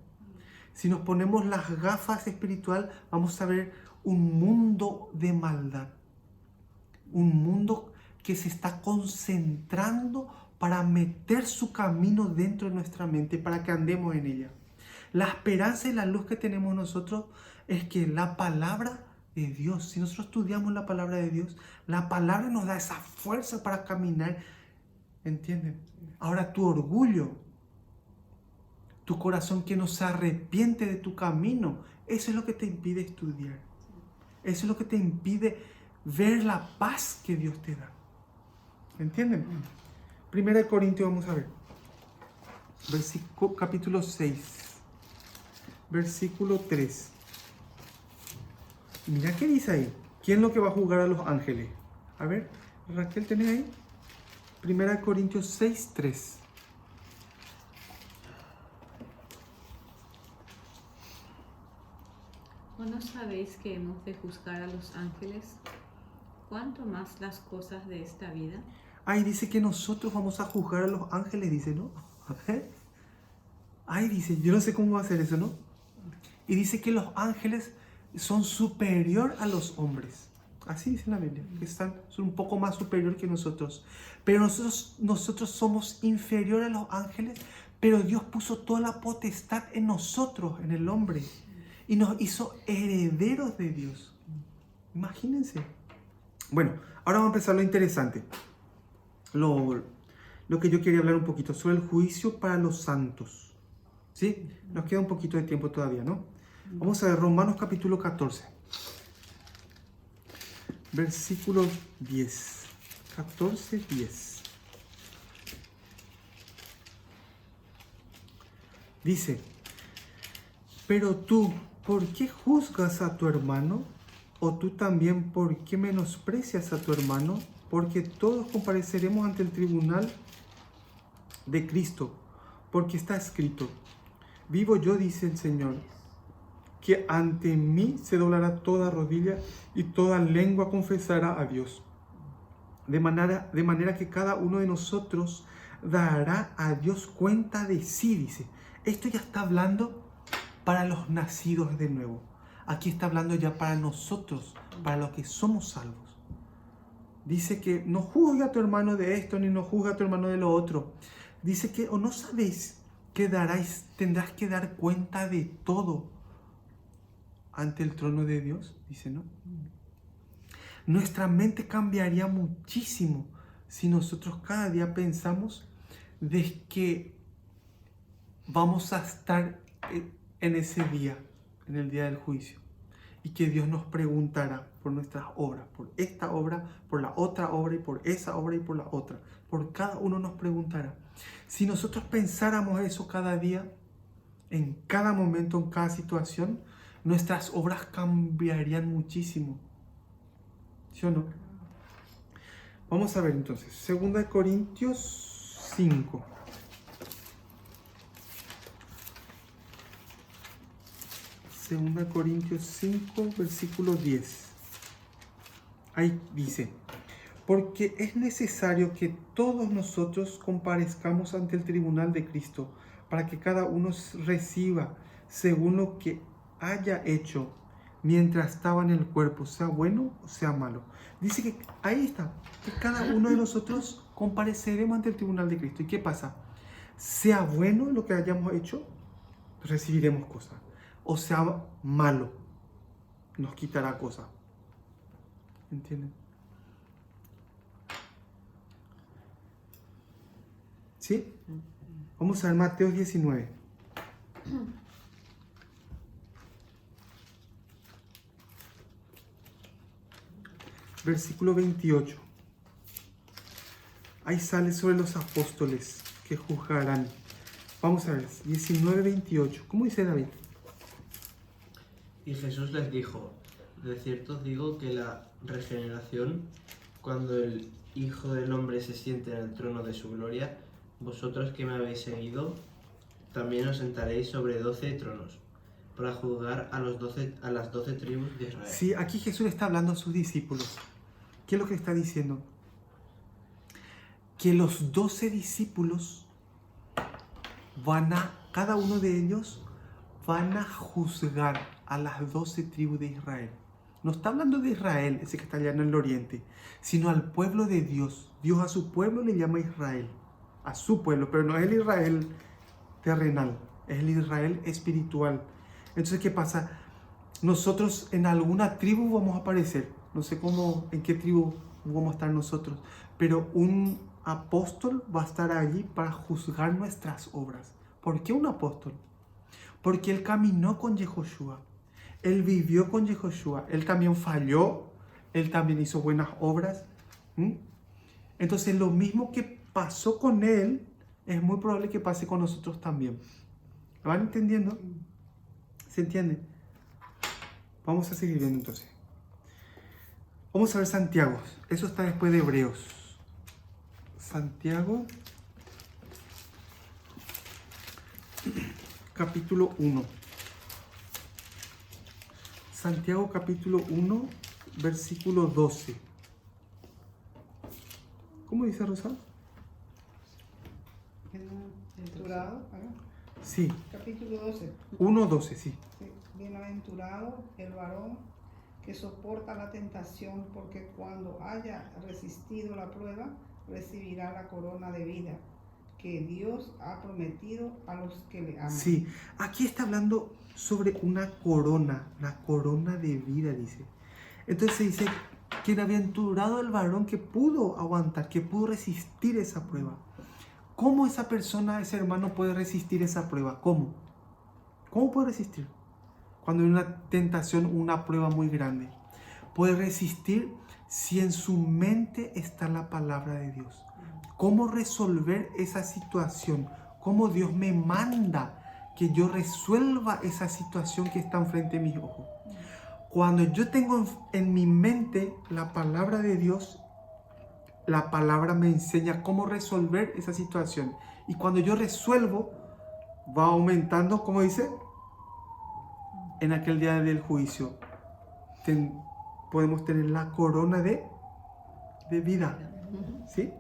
Si nos ponemos las gafas espiritual, vamos a ver un mundo de maldad. Un mundo que se está concentrando para meter su camino dentro de nuestra mente, para que andemos en ella. La esperanza y la luz que tenemos nosotros es que la palabra de Dios, si nosotros estudiamos la palabra de Dios, la palabra nos da esa fuerza para caminar. ¿Entienden? Ahora tu orgullo, tu corazón que no se arrepiente de tu camino, eso es lo que te impide estudiar. Eso es lo que te impide ver la paz que Dios te da. ¿Entienden? Primera de Corintios, vamos a ver. Capítulo 6, versículo 3. Mira qué dice ahí. ¿Quién es lo que va a jugar a los ángeles? A ver, Raquel, ¿tenés ahí? Primera de Corintios 6, 3. ¿O no sabéis que hemos de juzgar a los ángeles? ¿Cuánto más las cosas de esta vida? Ahí dice que nosotros vamos a juzgar a los ángeles, dice, ¿no? Ahí dice, yo no sé cómo va a ser eso, ¿no? Y dice que los ángeles son superior a los hombres. Así dice la Biblia, que son un poco más superior que nosotros. Pero nosotros somos inferior a los ángeles, pero Dios puso toda la potestad en nosotros, en el hombre. Y nos hizo herederos de Dios. Imagínense. Bueno, ahora vamos a empezar lo interesante. Lo que yo quería hablar un poquito sobre el juicio para los santos. ¿Sí? Nos queda un poquito de tiempo todavía, ¿no? Vamos a ver Romanos capítulo 14. Versículo 10. 14, 10. Dice, pero tú, ¿por qué juzgas a tu hermano? ¿O tú también, por qué menosprecias a tu hermano? Porque todos compareceremos ante el tribunal de Cristo, porque está escrito, vivo yo, dice el Señor, que ante mí se doblará toda rodilla y toda lengua confesará a Dios. De manera que cada uno de nosotros dará a Dios cuenta de sí, dice. Esto ya está hablando para los nacidos de nuevo. Aquí está hablando ya para nosotros, para los que somos salvos. Dice que no juzgue a tu hermano de esto, ni no juzgue a tu hermano de lo otro. Dice que, o no sabéis que tendrás que dar cuenta de todo ante el trono de Dios, dice, ¿no? Nuestra mente cambiaría muchísimo si nosotros cada día pensamos de que vamos a estar en ese día, en el día del juicio, y que Dios nos preguntará por nuestras obras, por esta obra, por la otra obra y por esa obra y por la otra. Por cada uno nos preguntará. Si nosotros pensáramos eso cada día, en cada momento, en cada situación, nuestras obras cambiarían muchísimo. ¿Sí o no? Vamos a ver entonces, 2 Corintios 5. Segunda Corintios 5, versículo 10. Ahí dice, porque es necesario que todos nosotros comparezcamos ante el tribunal de Cristo, para que cada uno reciba según lo que haya hecho mientras estaba en el cuerpo, sea bueno o sea malo. Dice que ahí está, que cada uno de nosotros compareceremos ante el tribunal de Cristo. ¿Y qué pasa? Sea bueno lo que hayamos hecho, recibiremos cosas. O sea malo, nos quitará cosas. ¿Entienden? ¿Sí? Vamos a ver Mateo 19. Versículo 28. Ahí sale sobre los apóstoles que juzgarán. Vamos a ver, 19, 28. ¿Cómo dice David? Y Jesús les dijo, de cierto os digo que la regeneración, cuando el Hijo del Hombre se siente en el trono de su gloria, vosotros que me habéis seguido, también os sentaréis sobre 12 tronos, para juzgar a las 12 tribus de Israel. Sí, aquí Jesús está hablando a sus discípulos. ¿Qué es lo que está diciendo? Que los 12 discípulos cada uno de ellos van a juzgar a las 12 tribus de Israel. No está hablando de Israel, ese que está allá en el oriente, sino al pueblo de Dios. Dios a su pueblo le llama Israel, a su pueblo, pero no es el Israel terrenal, es el Israel espiritual. Entonces, ¿qué pasa? Nosotros en alguna tribu vamos a aparecer, no sé en qué tribu vamos a estar nosotros, pero un apóstol va a estar allí para juzgar nuestras obras. ¿Por qué un apóstol? Porque él caminó con Yehoshua, él vivió con Yehoshua, él también falló, él también hizo buenas obras. Entonces lo mismo que pasó con él, es muy probable que pase con nosotros también. ¿Lo van entendiendo? ¿Se entiende? Vamos a seguir viendo entonces. Vamos a ver Santiago, eso está después de Hebreos. Santiago, capítulo 1. Santiago capítulo 1, versículo 12. ¿Cómo dice Rosa? Bienaventurado, Sí, capítulo 12. 1:12, sí. Sí. Bienaventurado el varón que soporta la tentación, porque cuando haya resistido la prueba, recibirá la corona de vida que Dios ha prometido a los que le aman. Sí, aquí está hablando sobre una corona, la corona de vida, dice. Entonces dice, bienaventurado el varón que pudo aguantar, que pudo resistir esa prueba. ¿Cómo esa persona, ese hermano puede resistir esa prueba? ¿Cómo? ¿Cómo puede resistir? Cuando hay una tentación, una prueba muy grande. Puede resistir si en su mente está la palabra de Dios. ¿Cómo resolver esa situación? ¿Cómo Dios me manda que yo resuelva esa situación que está enfrente de mis ojos? Cuando yo tengo en mi mente la palabra de Dios, la palabra me enseña cómo resolver esa situación. Y cuando yo resuelvo, va aumentando, como dice, en aquel día del juicio. Podemos tener la corona de vida. ¿Sí?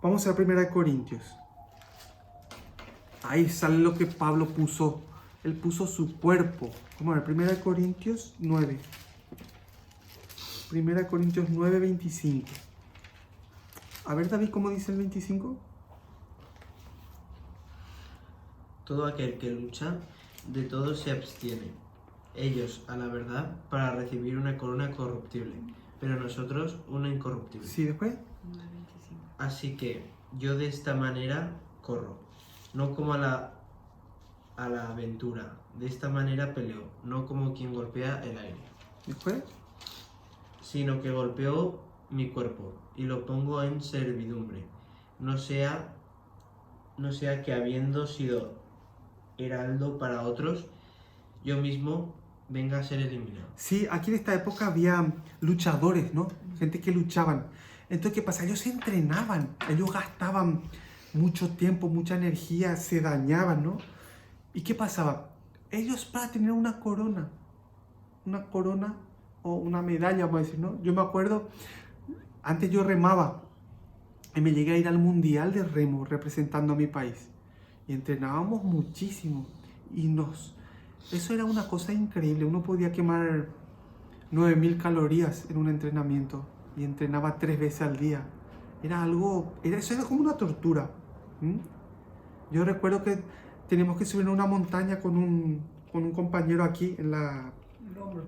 Vamos a 1 Corintios. Ahí sale lo que Pablo puso. Él puso su cuerpo. Vamos a ver, 1 Corintios 9. 1 Corintios 9, 25. A ver, David, ¿cómo dice el 25? Todo aquel que lucha, de todo se abstiene. Ellos, a la verdad, para recibir una corona corruptible, pero nosotros una incorruptible. Sí, después. 9:25. Así que yo de esta manera corro, no como a la aventura. De esta manera peleo, no como quien golpea el aire, Después. sino que golpeo mi cuerpo y lo pongo en servidumbre. No sea que habiendo sido heraldo para otros, yo mismo venga a ser eliminado. Sí, aquí en esta época había luchadores, ¿no? Gente que luchaban. Entonces, ¿qué pasa? Ellos se entrenaban, ellos gastaban mucho tiempo, mucha energía, se dañaban, ¿no? ¿Y qué pasaba? Ellos para tener una corona o una medalla, vamos a decir, ¿no? Yo me acuerdo, antes yo remaba y me llegué a ir al Mundial de Remo representando a mi país. Y entrenábamos muchísimo y eso era una cosa increíble. Uno podía quemar 9.000 calorías en un entrenamiento y entrenaba 3 veces al día. Eso era como una tortura. Yo recuerdo que teníamos que subir a una montaña con un compañero aquí en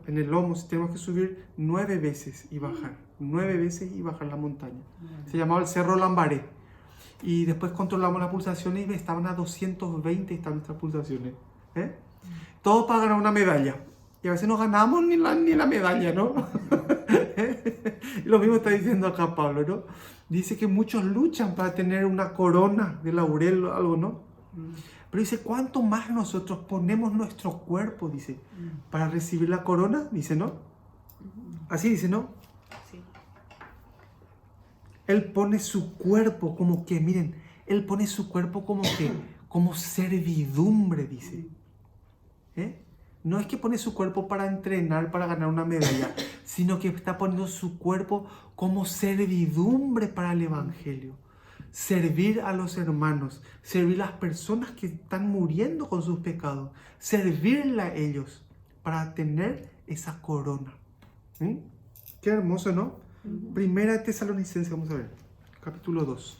el lomo. Teníamos que subir 9 veces y bajar. 9 veces y bajar la montaña. Se llamaba el Cerro Lambaré. Y después controlamos las pulsaciones y estaban a 220 estaban nuestras pulsaciones. Todo para ganar una medalla. Y a veces no ganábamos ni la medalla, ¿no? Y lo mismo está diciendo acá Pablo, ¿no? Dice que muchos luchan para tener una corona de laurel o algo, ¿no? Pero dice, ¿cuánto más nosotros ponemos nuestro cuerpo, dice, para recibir la corona? Dice, ¿no? Así dice, ¿no? Sí. Él pone su cuerpo como que, miren, Él pone su cuerpo como que, como servidumbre, dice. No es que pone su cuerpo para entrenar, para ganar una medalla, sino que está poniendo su cuerpo como servidumbre para el Evangelio. Servir a los hermanos, servir a las personas que están muriendo con sus pecados, servirle a ellos para tener esa corona. Qué hermoso, ¿no? Primera Tesalonicenses, vamos a ver, capítulo 2.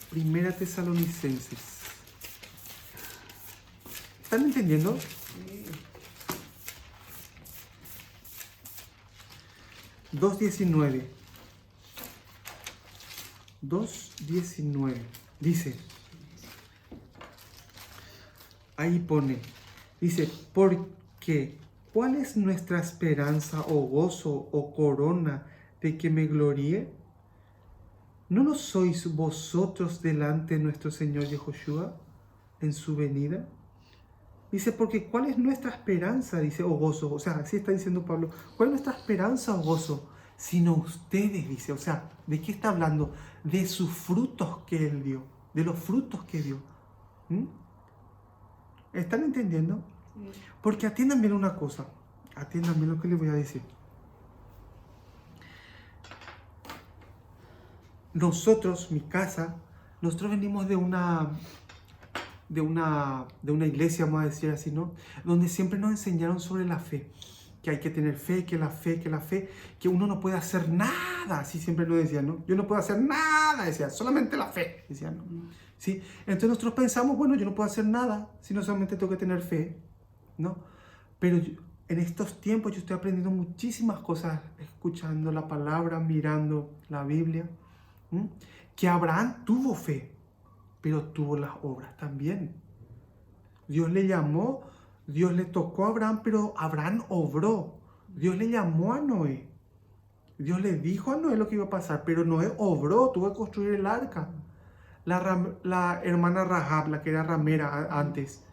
Primera Tesalonicenses. ¿Están entendiendo? Sí. 2:19. 2:19. Dice, ahí pone, dice, porque ¿cuál es nuestra esperanza o gozo o corona de que me gloríe? ¿No lo sois vosotros delante de nuestro Señor Yahushua en su venida? Dice, porque ¿cuál es nuestra esperanza? Dice, o gozo. O sea, así está diciendo Pablo. ¿Cuál es nuestra esperanza o gozo? Sino ustedes, dice. O sea, ¿de qué está hablando? De sus frutos que Él dio. De los frutos que dio. ¿Están entendiendo? Sí. Porque atiendan bien una cosa. Atiendan bien lo que les voy a decir. Nosotros, mi casa, nosotros venimos de una iglesia, vamos a decir así, ¿no? Donde siempre nos enseñaron sobre la fe, que hay que tener fe, que la fe, que uno no puede hacer nada, así siempre nos decían, ¿no? Yo no puedo hacer nada, decían, solamente la fe, decían, ¿no? ¿Sí? Entonces nosotros pensamos, bueno, yo no puedo hacer nada, sino solamente tengo que tener fe, ¿no? Pero en estos tiempos yo estoy aprendiendo muchísimas cosas, escuchando la palabra, mirando la Biblia, que Abraham tuvo fe, pero tuvo las obras también. Dios le llamó, Dios le tocó a Abraham, pero Abraham obró. Dios le llamó a Noé. Dios le dijo a Noé lo que iba a pasar, pero Noé obró, tuvo que construir el arca. La hermana Rahab, la que era ramera antes,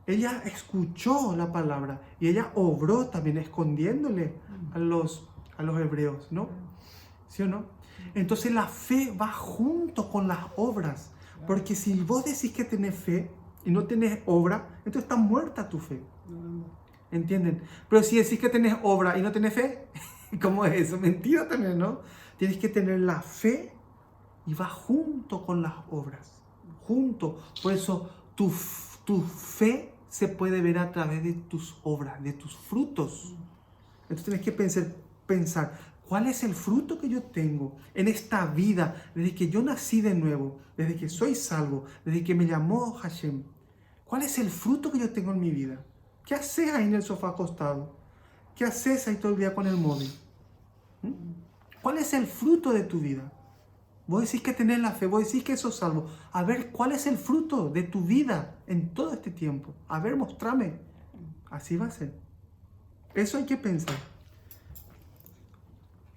ella escuchó la palabra y ella obró también escondiéndole a los hebreos, ¿no? ¿Sí o no? Entonces la fe va junto con las obras, porque si vos decís que tenés fe y no tenés obra, entonces está muerta tu fe. ¿Entienden? Pero si decís que tenés obra y no tenés fe, ¿cómo es eso? Mentira también, ¿no? Tienes que tener la fe y va junto con las obras. Junto. Por eso tu fe se puede ver a través de tus obras, de tus frutos. Entonces tienes que pensar, ¿cuál es el fruto que yo tengo en esta vida desde que yo nací de nuevo, desde que soy salvo, desde que me llamó Hashem? ¿Cuál es el fruto que yo tengo en mi vida? ¿Qué haces ahí en el sofá acostado? ¿Qué haces ahí todo el día con el móvil? ¿Cuál es el fruto de tu vida? Vos decís que tenés la fe, vos decís que sos salvo. A ver, ¿cuál es el fruto de tu vida en todo este tiempo? A ver, mostrame. Así va a ser. Eso hay que pensar.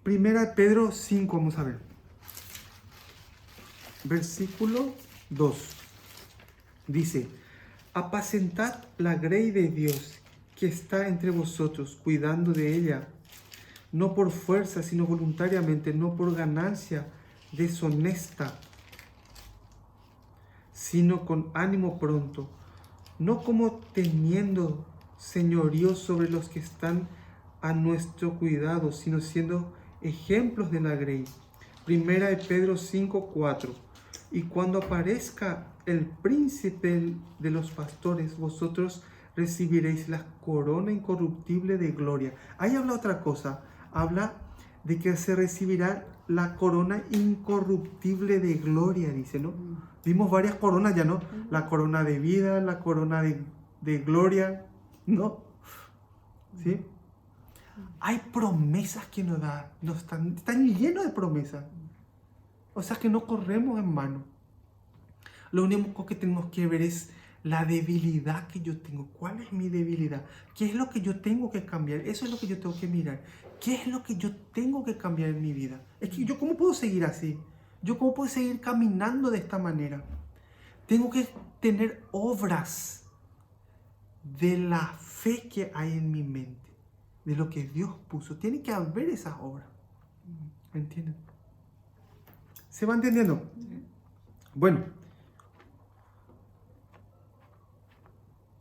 Primera de Pedro 5, vamos a ver. Versículo 2. Dice: apacentad la grey de Dios que está entre vosotros, cuidando de ella, no por fuerza, sino voluntariamente, no por ganancia deshonesta, sino con ánimo pronto, no como teniendo señorío sobre los que están a nuestro cuidado, sino siendo ejemplos de la grey. Primera de Pedro 5:4. Y cuando aparezca el príncipe de los pastores, vosotros recibiréis la corona incorruptible de gloria. Ahí habla otra cosa, habla de que se recibirá la corona incorruptible de gloria, dice, ¿no? Vimos varias coronas ya, ¿no? La corona de vida, la corona de gloria, ¿no? ¿Sí? Hay promesas que nos da, están llenos de promesas. O sea que no corremos en vano. Lo único que tenemos que ver es la debilidad que yo tengo. ¿Cuál es mi debilidad? ¿Qué es lo que yo tengo que cambiar? Eso es lo que yo tengo que mirar. ¿Qué es lo que yo tengo que cambiar en mi vida? Es que yo, ¿cómo puedo seguir así? ¿Yo cómo puedo seguir caminando de esta manera? Tengo que tener obras de la fe que hay en mi mente, de lo que Dios puso. Tiene que haber esas obras. ¿Entienden? ¿Se va entendiendo? Bueno.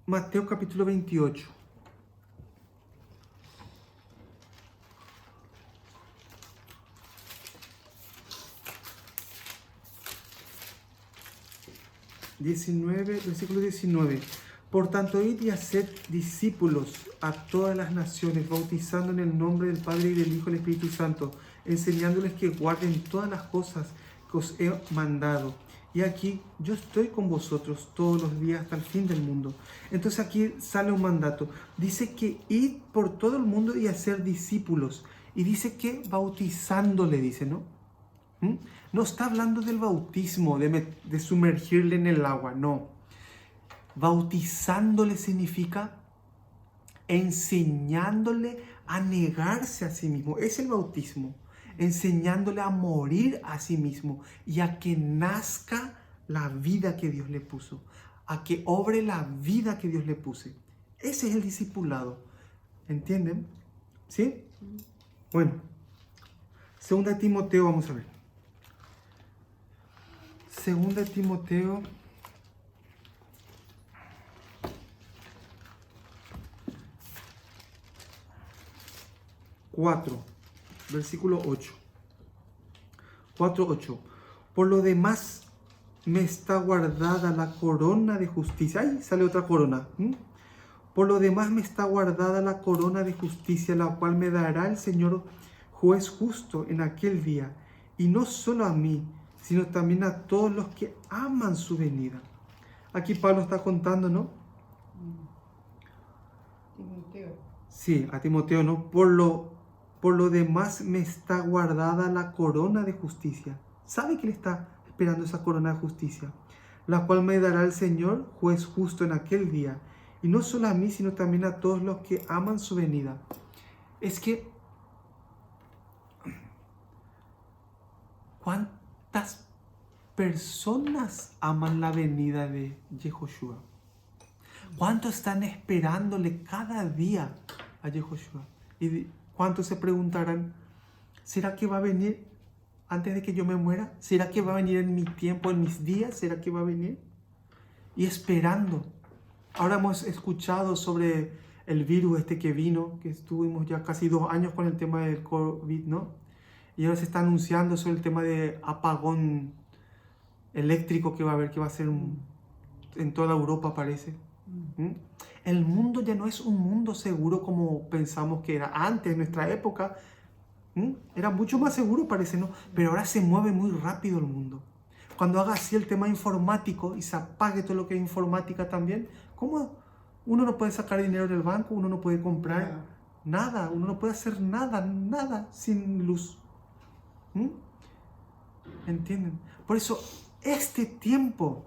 Mateo capítulo 28. Versículo 19. Por tanto, id y haced discípulos a todas las naciones, bautizando en el nombre del Padre y del Hijo y del Espíritu Santo, enseñándoles que guarden todas las cosas que os he mandado. Y aquí yo estoy con vosotros todos los días hasta el fin del mundo. Entonces aquí sale un mandato. Dice que id por todo el mundo y hacer discípulos. Y dice que bautizándole, dice, ¿no? No está hablando del bautismo, de sumergirle en el agua, no. Bautizándole significa enseñándole a negarse a sí mismo. Es el bautismo. Enseñándole a morir a sí mismo y a que nazca la vida que Dios le puso, a que obre la vida que Dios le puse. Ese es el discipulado. ¿Entienden? ¿Sí? Bueno, 2 Timoteo, vamos a ver. 2 Timoteo 4. Versículo 8. 4:8. Por lo demás me está guardada la corona de justicia. Ahí sale otra corona. Por lo demás me está guardada la corona de justicia, la cual me dará el Señor juez justo en aquel día. Y no solo a mí, sino también a todos los que aman su venida. Aquí Pablo está contando, ¿no? Timoteo. Sí, a Timoteo, ¿no? Por lo demás me está guardada la corona de justicia. ¿Sabe que le está esperando esa corona de justicia? la cual me dará el Señor, juez justo en aquel día, y no solo a mí, sino también a todos los que aman su venida. Es que, ¿cuántas personas aman la venida de Yehoshua? ¿Cuántos están esperándole cada día a Yehoshua? ¿Y cuántos se preguntarán, ¿será que va a venir antes de que yo me muera? ¿Será que va a venir en mi tiempo, en mis días? ¿Será que va a venir? Y esperando. Ahora hemos escuchado sobre el virus este que vino, que estuvimos ya casi 2 años con el tema del COVID, ¿no? Y ahora se está anunciando sobre el tema de apagón eléctrico que va a haber, que va a ser en toda Europa, parece. El mundo ya no es un mundo seguro como pensamos que era antes, en nuestra época. Era mucho más seguro, parece, ¿no? Pero ahora se mueve muy rápido el mundo. Cuando haga así el tema informático y se apague todo lo que es informática también, ¿cómo uno no puede sacar dinero del banco? Uno no puede comprar nada, uno no puede hacer nada sin luz. ¿Entienden? Por eso, este tiempo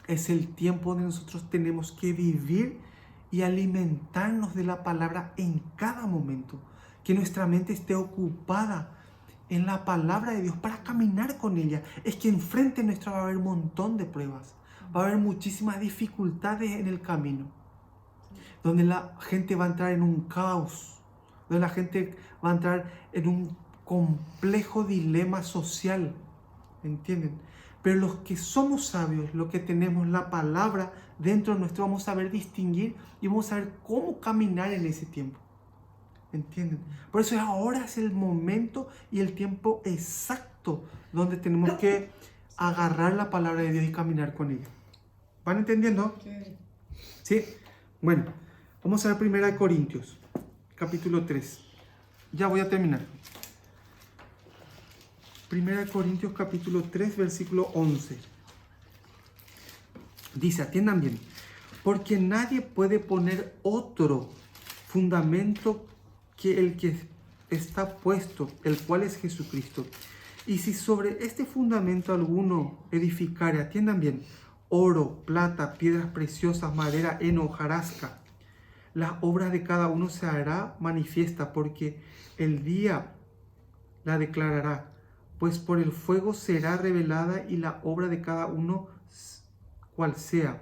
es el tiempo donde nosotros tenemos que vivir y alimentarnos de la palabra en cada momento. Que nuestra mente esté ocupada en la palabra de Dios para caminar con ella. Es que enfrente nuestra va a haber un montón de pruebas. Va a haber muchísimas dificultades en el camino. Donde la gente va a entrar en un caos. Donde la gente va a entrar en un complejo dilema social. ¿Entienden? Pero los que somos sabios, los que tenemos la palabra dentro de nuestro, vamos a saber distinguir y vamos a saber cómo caminar en ese tiempo. ¿Entienden? Por eso ahora es el momento y el tiempo exacto donde tenemos que agarrar la palabra de Dios y caminar con ella. ¿Van entendiendo? ¿Sí? Bueno, vamos a ver 1 Corintios, capítulo 3. Ya voy a terminar. 1 Corintios, capítulo 3, versículo 11. Dice, atiendan bien, porque nadie puede poner otro fundamento que el que está puesto, el cual es Jesucristo. Y si sobre este fundamento alguno edificare, atiendan bien, oro, plata, piedras preciosas, madera, heno, hojarasca, las obras de cada uno se hará manifiesta, porque el día la declarará, pues por el fuego será revelada y la obra de cada uno, cual sea,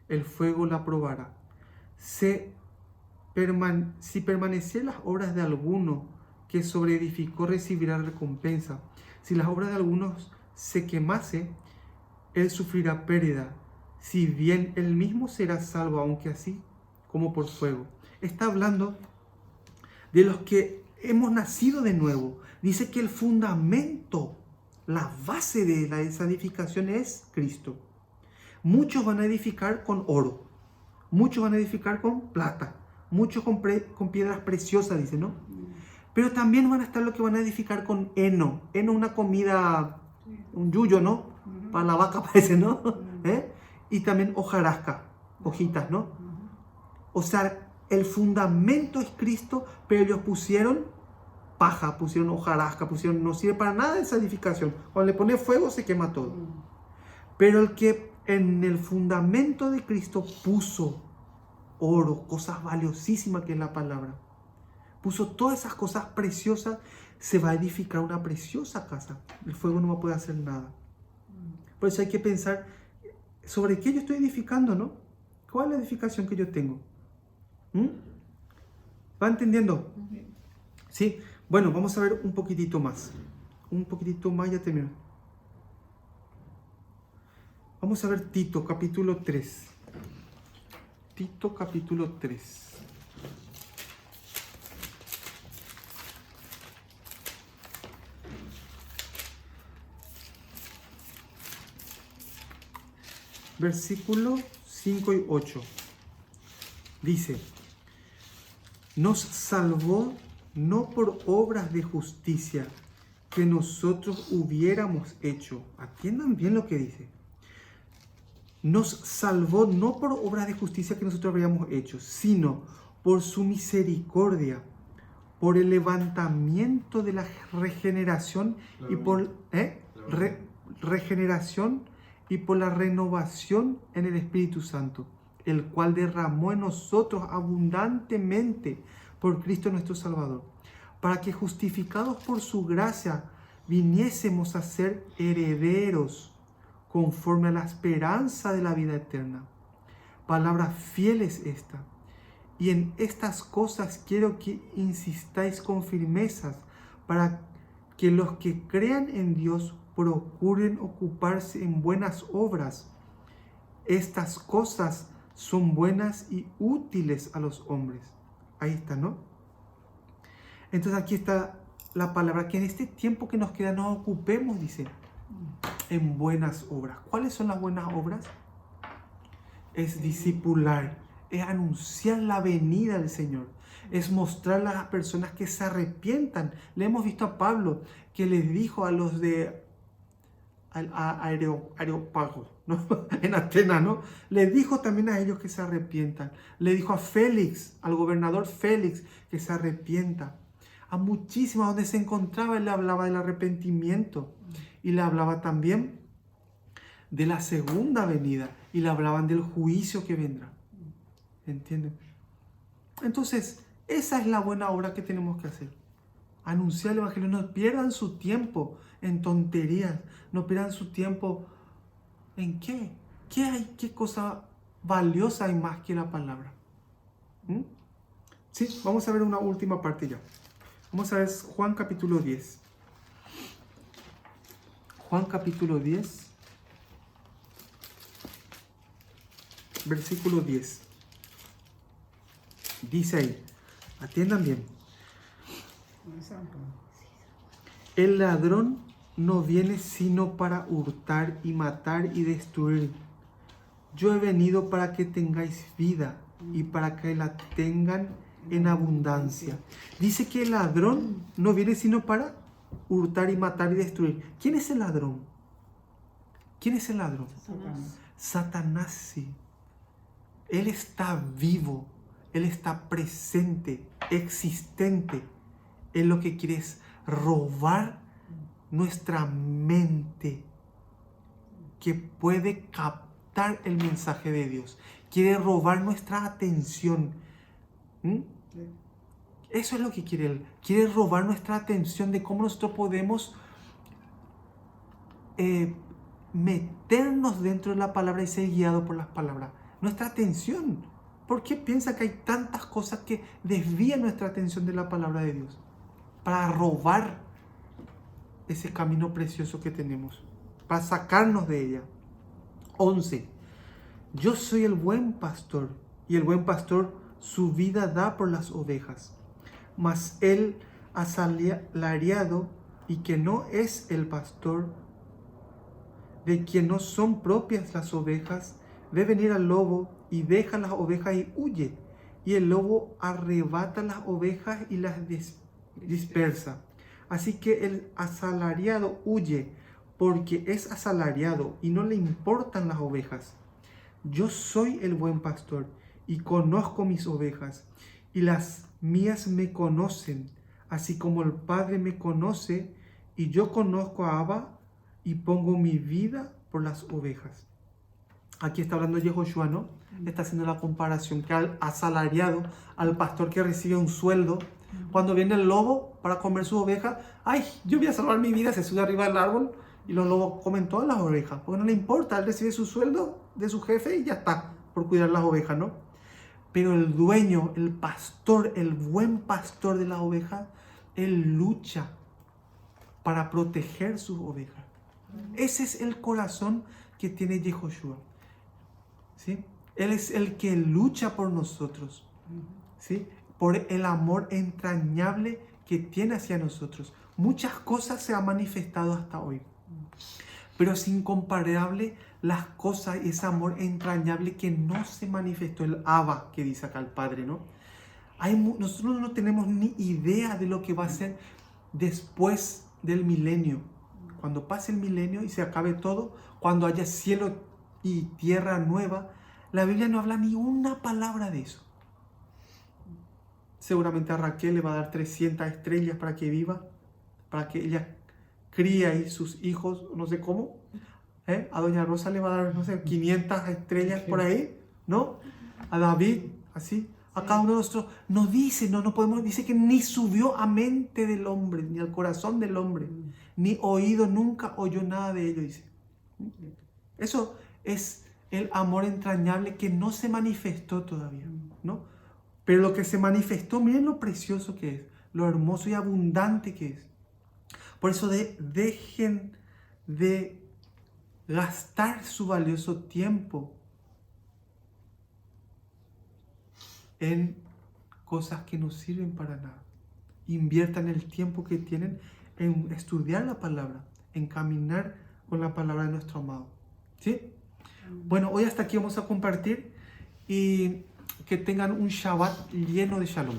el fuego la probará. Si permanecieren las obras de alguno que sobreedificó, recibirá recompensa. Si las obras de algunos se quemase, él sufrirá pérdida, si bien él mismo será salvo, aunque así como por fuego. Está hablando de los que hemos nacido de nuevo. Dice que el fundamento, la base de esa edificación es Cristo. Muchos van a edificar con oro, muchos van a edificar con plata, muchos con piedras preciosas, dice, ¿no? Pero también van a estar los que van a edificar con heno. Heno es una comida, un yuyo, ¿no? Para la vaca parece, ¿no? Y también hojarasca, hojitas, ¿no? O sea, el fundamento es Cristo, pero ellos pusieron paja, pusieron hojarasca, no sirve para nada esa edificación. Cuando le pone fuego se quema todo. Pero el que en el fundamento de Cristo puso oro, cosas valiosísimas que es la palabra, puso todas esas cosas preciosas, se va a edificar una preciosa casa. El fuego no va a poder hacer nada. Por eso hay que pensar sobre qué yo estoy edificando, ¿no? ¿Cuál es la edificación que yo tengo? ¿Va entendiendo? Sí. Bueno, vamos a ver un poquitito más. Un poquitito más, ya termino. Vamos a ver Tito, capítulo 3. Tito, capítulo 3. Versículo 5 y 8. Dice, nos salvó no por obras de justicia que nosotros hubiéramos hecho. Atiendan bien lo que dice. Nos salvó no por obras de justicia que nosotros habríamos hecho, sino por su misericordia, por el levantamiento de la regeneración y por regeneración y por la renovación en el Espíritu Santo, el cual derramó en nosotros abundantemente por Cristo nuestro Salvador, para que justificados por su gracia viniésemos a ser herederos conforme a la esperanza de la vida eterna. Palabra fiel es esta. Y en estas cosas quiero que insistáis con firmezas, para que los que crean en Dios procuren ocuparse en buenas obras. Estas cosas son buenas y útiles a los hombres. Ahí está, ¿no? Entonces aquí está la palabra, que en este tiempo que nos queda nos ocupemos, dice, en buenas obras. ¿Cuáles son las buenas obras? Es discipular, es anunciar la venida del Señor, es mostrarle a las personas que se arrepientan. Le hemos visto a Pablo que les dijo a los de Areópago, ¿no? En Atenas, ¿no? Le dijo también a ellos que se arrepientan. Le dijo a Félix, al gobernador Félix, que se arrepienta. A muchísimas donde se encontraba, él le hablaba del arrepentimiento y le hablaba también de la segunda venida y le hablaban del juicio que vendrá. ¿Entienden? Entonces, esa es la buena obra que tenemos que hacer. Anunciar el Evangelio. No pierdan su tiempo en tonterías. No pierdan su tiempo en qué. ¿Qué hay? ¿Qué cosa valiosa hay más que la palabra? Sí, vamos a ver una última parte ya. Vamos a ver Juan capítulo 10. Juan capítulo 10. Versículo 10. Dice ahí, atiendan bien. El ladrón no viene sino para hurtar y matar y destruir. Yo he venido para que tengáis vida y para que la tengan en abundancia. Dice que el ladrón no viene sino para hurtar y matar y destruir. ¿Quién es el ladrón? ¿Quién es el ladrón? Satanás, sí. Él está vivo, Él está presente, existente. Él lo que quiere es robar nuestra mente, que puede captar el mensaje de Dios. Quiere robar nuestra atención. Eso es lo que quiere Él. Quiere robar nuestra atención de cómo nosotros podemos meternos dentro de la palabra y ser guiados por las palabras. Nuestra atención. ¿Por qué piensa que hay tantas cosas que desvían nuestra atención de la palabra de Dios? Para robar ese camino precioso que tenemos. Para sacarnos de ella. 11. Yo soy el buen pastor, y el buen pastor su vida da por las ovejas. Mas el asalariado, y que no es el pastor, de quien no son propias las ovejas, ve venir al lobo y deja las ovejas y huye. Y el lobo arrebata las ovejas y las dispersa. Así que el asalariado huye porque es asalariado y no le importan las ovejas. Yo soy el buen pastor y conozco mis ovejas, y las mías me conocen, así como el Padre me conoce, y yo conozco a Abba y pongo mi vida por las ovejas. Aquí está hablando Yehoshua, ¿no? Está haciendo la comparación que al asalariado, al pastor que recibe un sueldo, cuando viene el lobo para comer su oveja, ¡ay, yo voy a salvar mi vida! Se sube arriba del árbol y los lobos comen todas las ovejas, porque no le importa, él recibe su sueldo de su jefe y ya está, por cuidar las ovejas, ¿no? Pero el dueño, el pastor, el buen pastor de las ovejas, él lucha para proteger sus ovejas. Ese es el corazón que tiene Yehoshua, ¿sí? Él es el que lucha por nosotros, ¿sí? Por el amor entrañable que tiene hacia nosotros. Muchas cosas se han manifestado hasta hoy, pero es incomparable las cosas, ese amor entrañable que no se manifestó, el Abba que dice acá el Padre, ¿no? Nosotros no tenemos ni idea de lo que va a ser después del milenio. Cuando pase el milenio y se acabe todo, cuando haya cielo y tierra nueva, la Biblia no habla ni una palabra de eso. Seguramente a Raquel le va a dar 300 estrellas para que viva, para que ella críe ahí sus hijos, no sé cómo. A doña Rosa le va a dar, no sé, 500 estrellas por ahí, ¿no? A David, así. A cada uno de nosotros nos dice, no podemos, dice que ni subió a mente del hombre, ni al corazón del hombre, ni oído, nunca oyó nada de ello, dice. Eso es el amor entrañable que no se manifestó todavía, ¿no? Pero lo que se manifestó, miren lo precioso que es, lo hermoso y abundante que es. Por eso dejen de gastar su valioso tiempo en cosas que no sirven para nada. Inviertan el tiempo que tienen en estudiar la palabra, en caminar con la palabra de nuestro amado. ¿Sí? Bueno, hoy hasta aquí vamos a compartir y que tengan un Shabbat lleno de Shalom.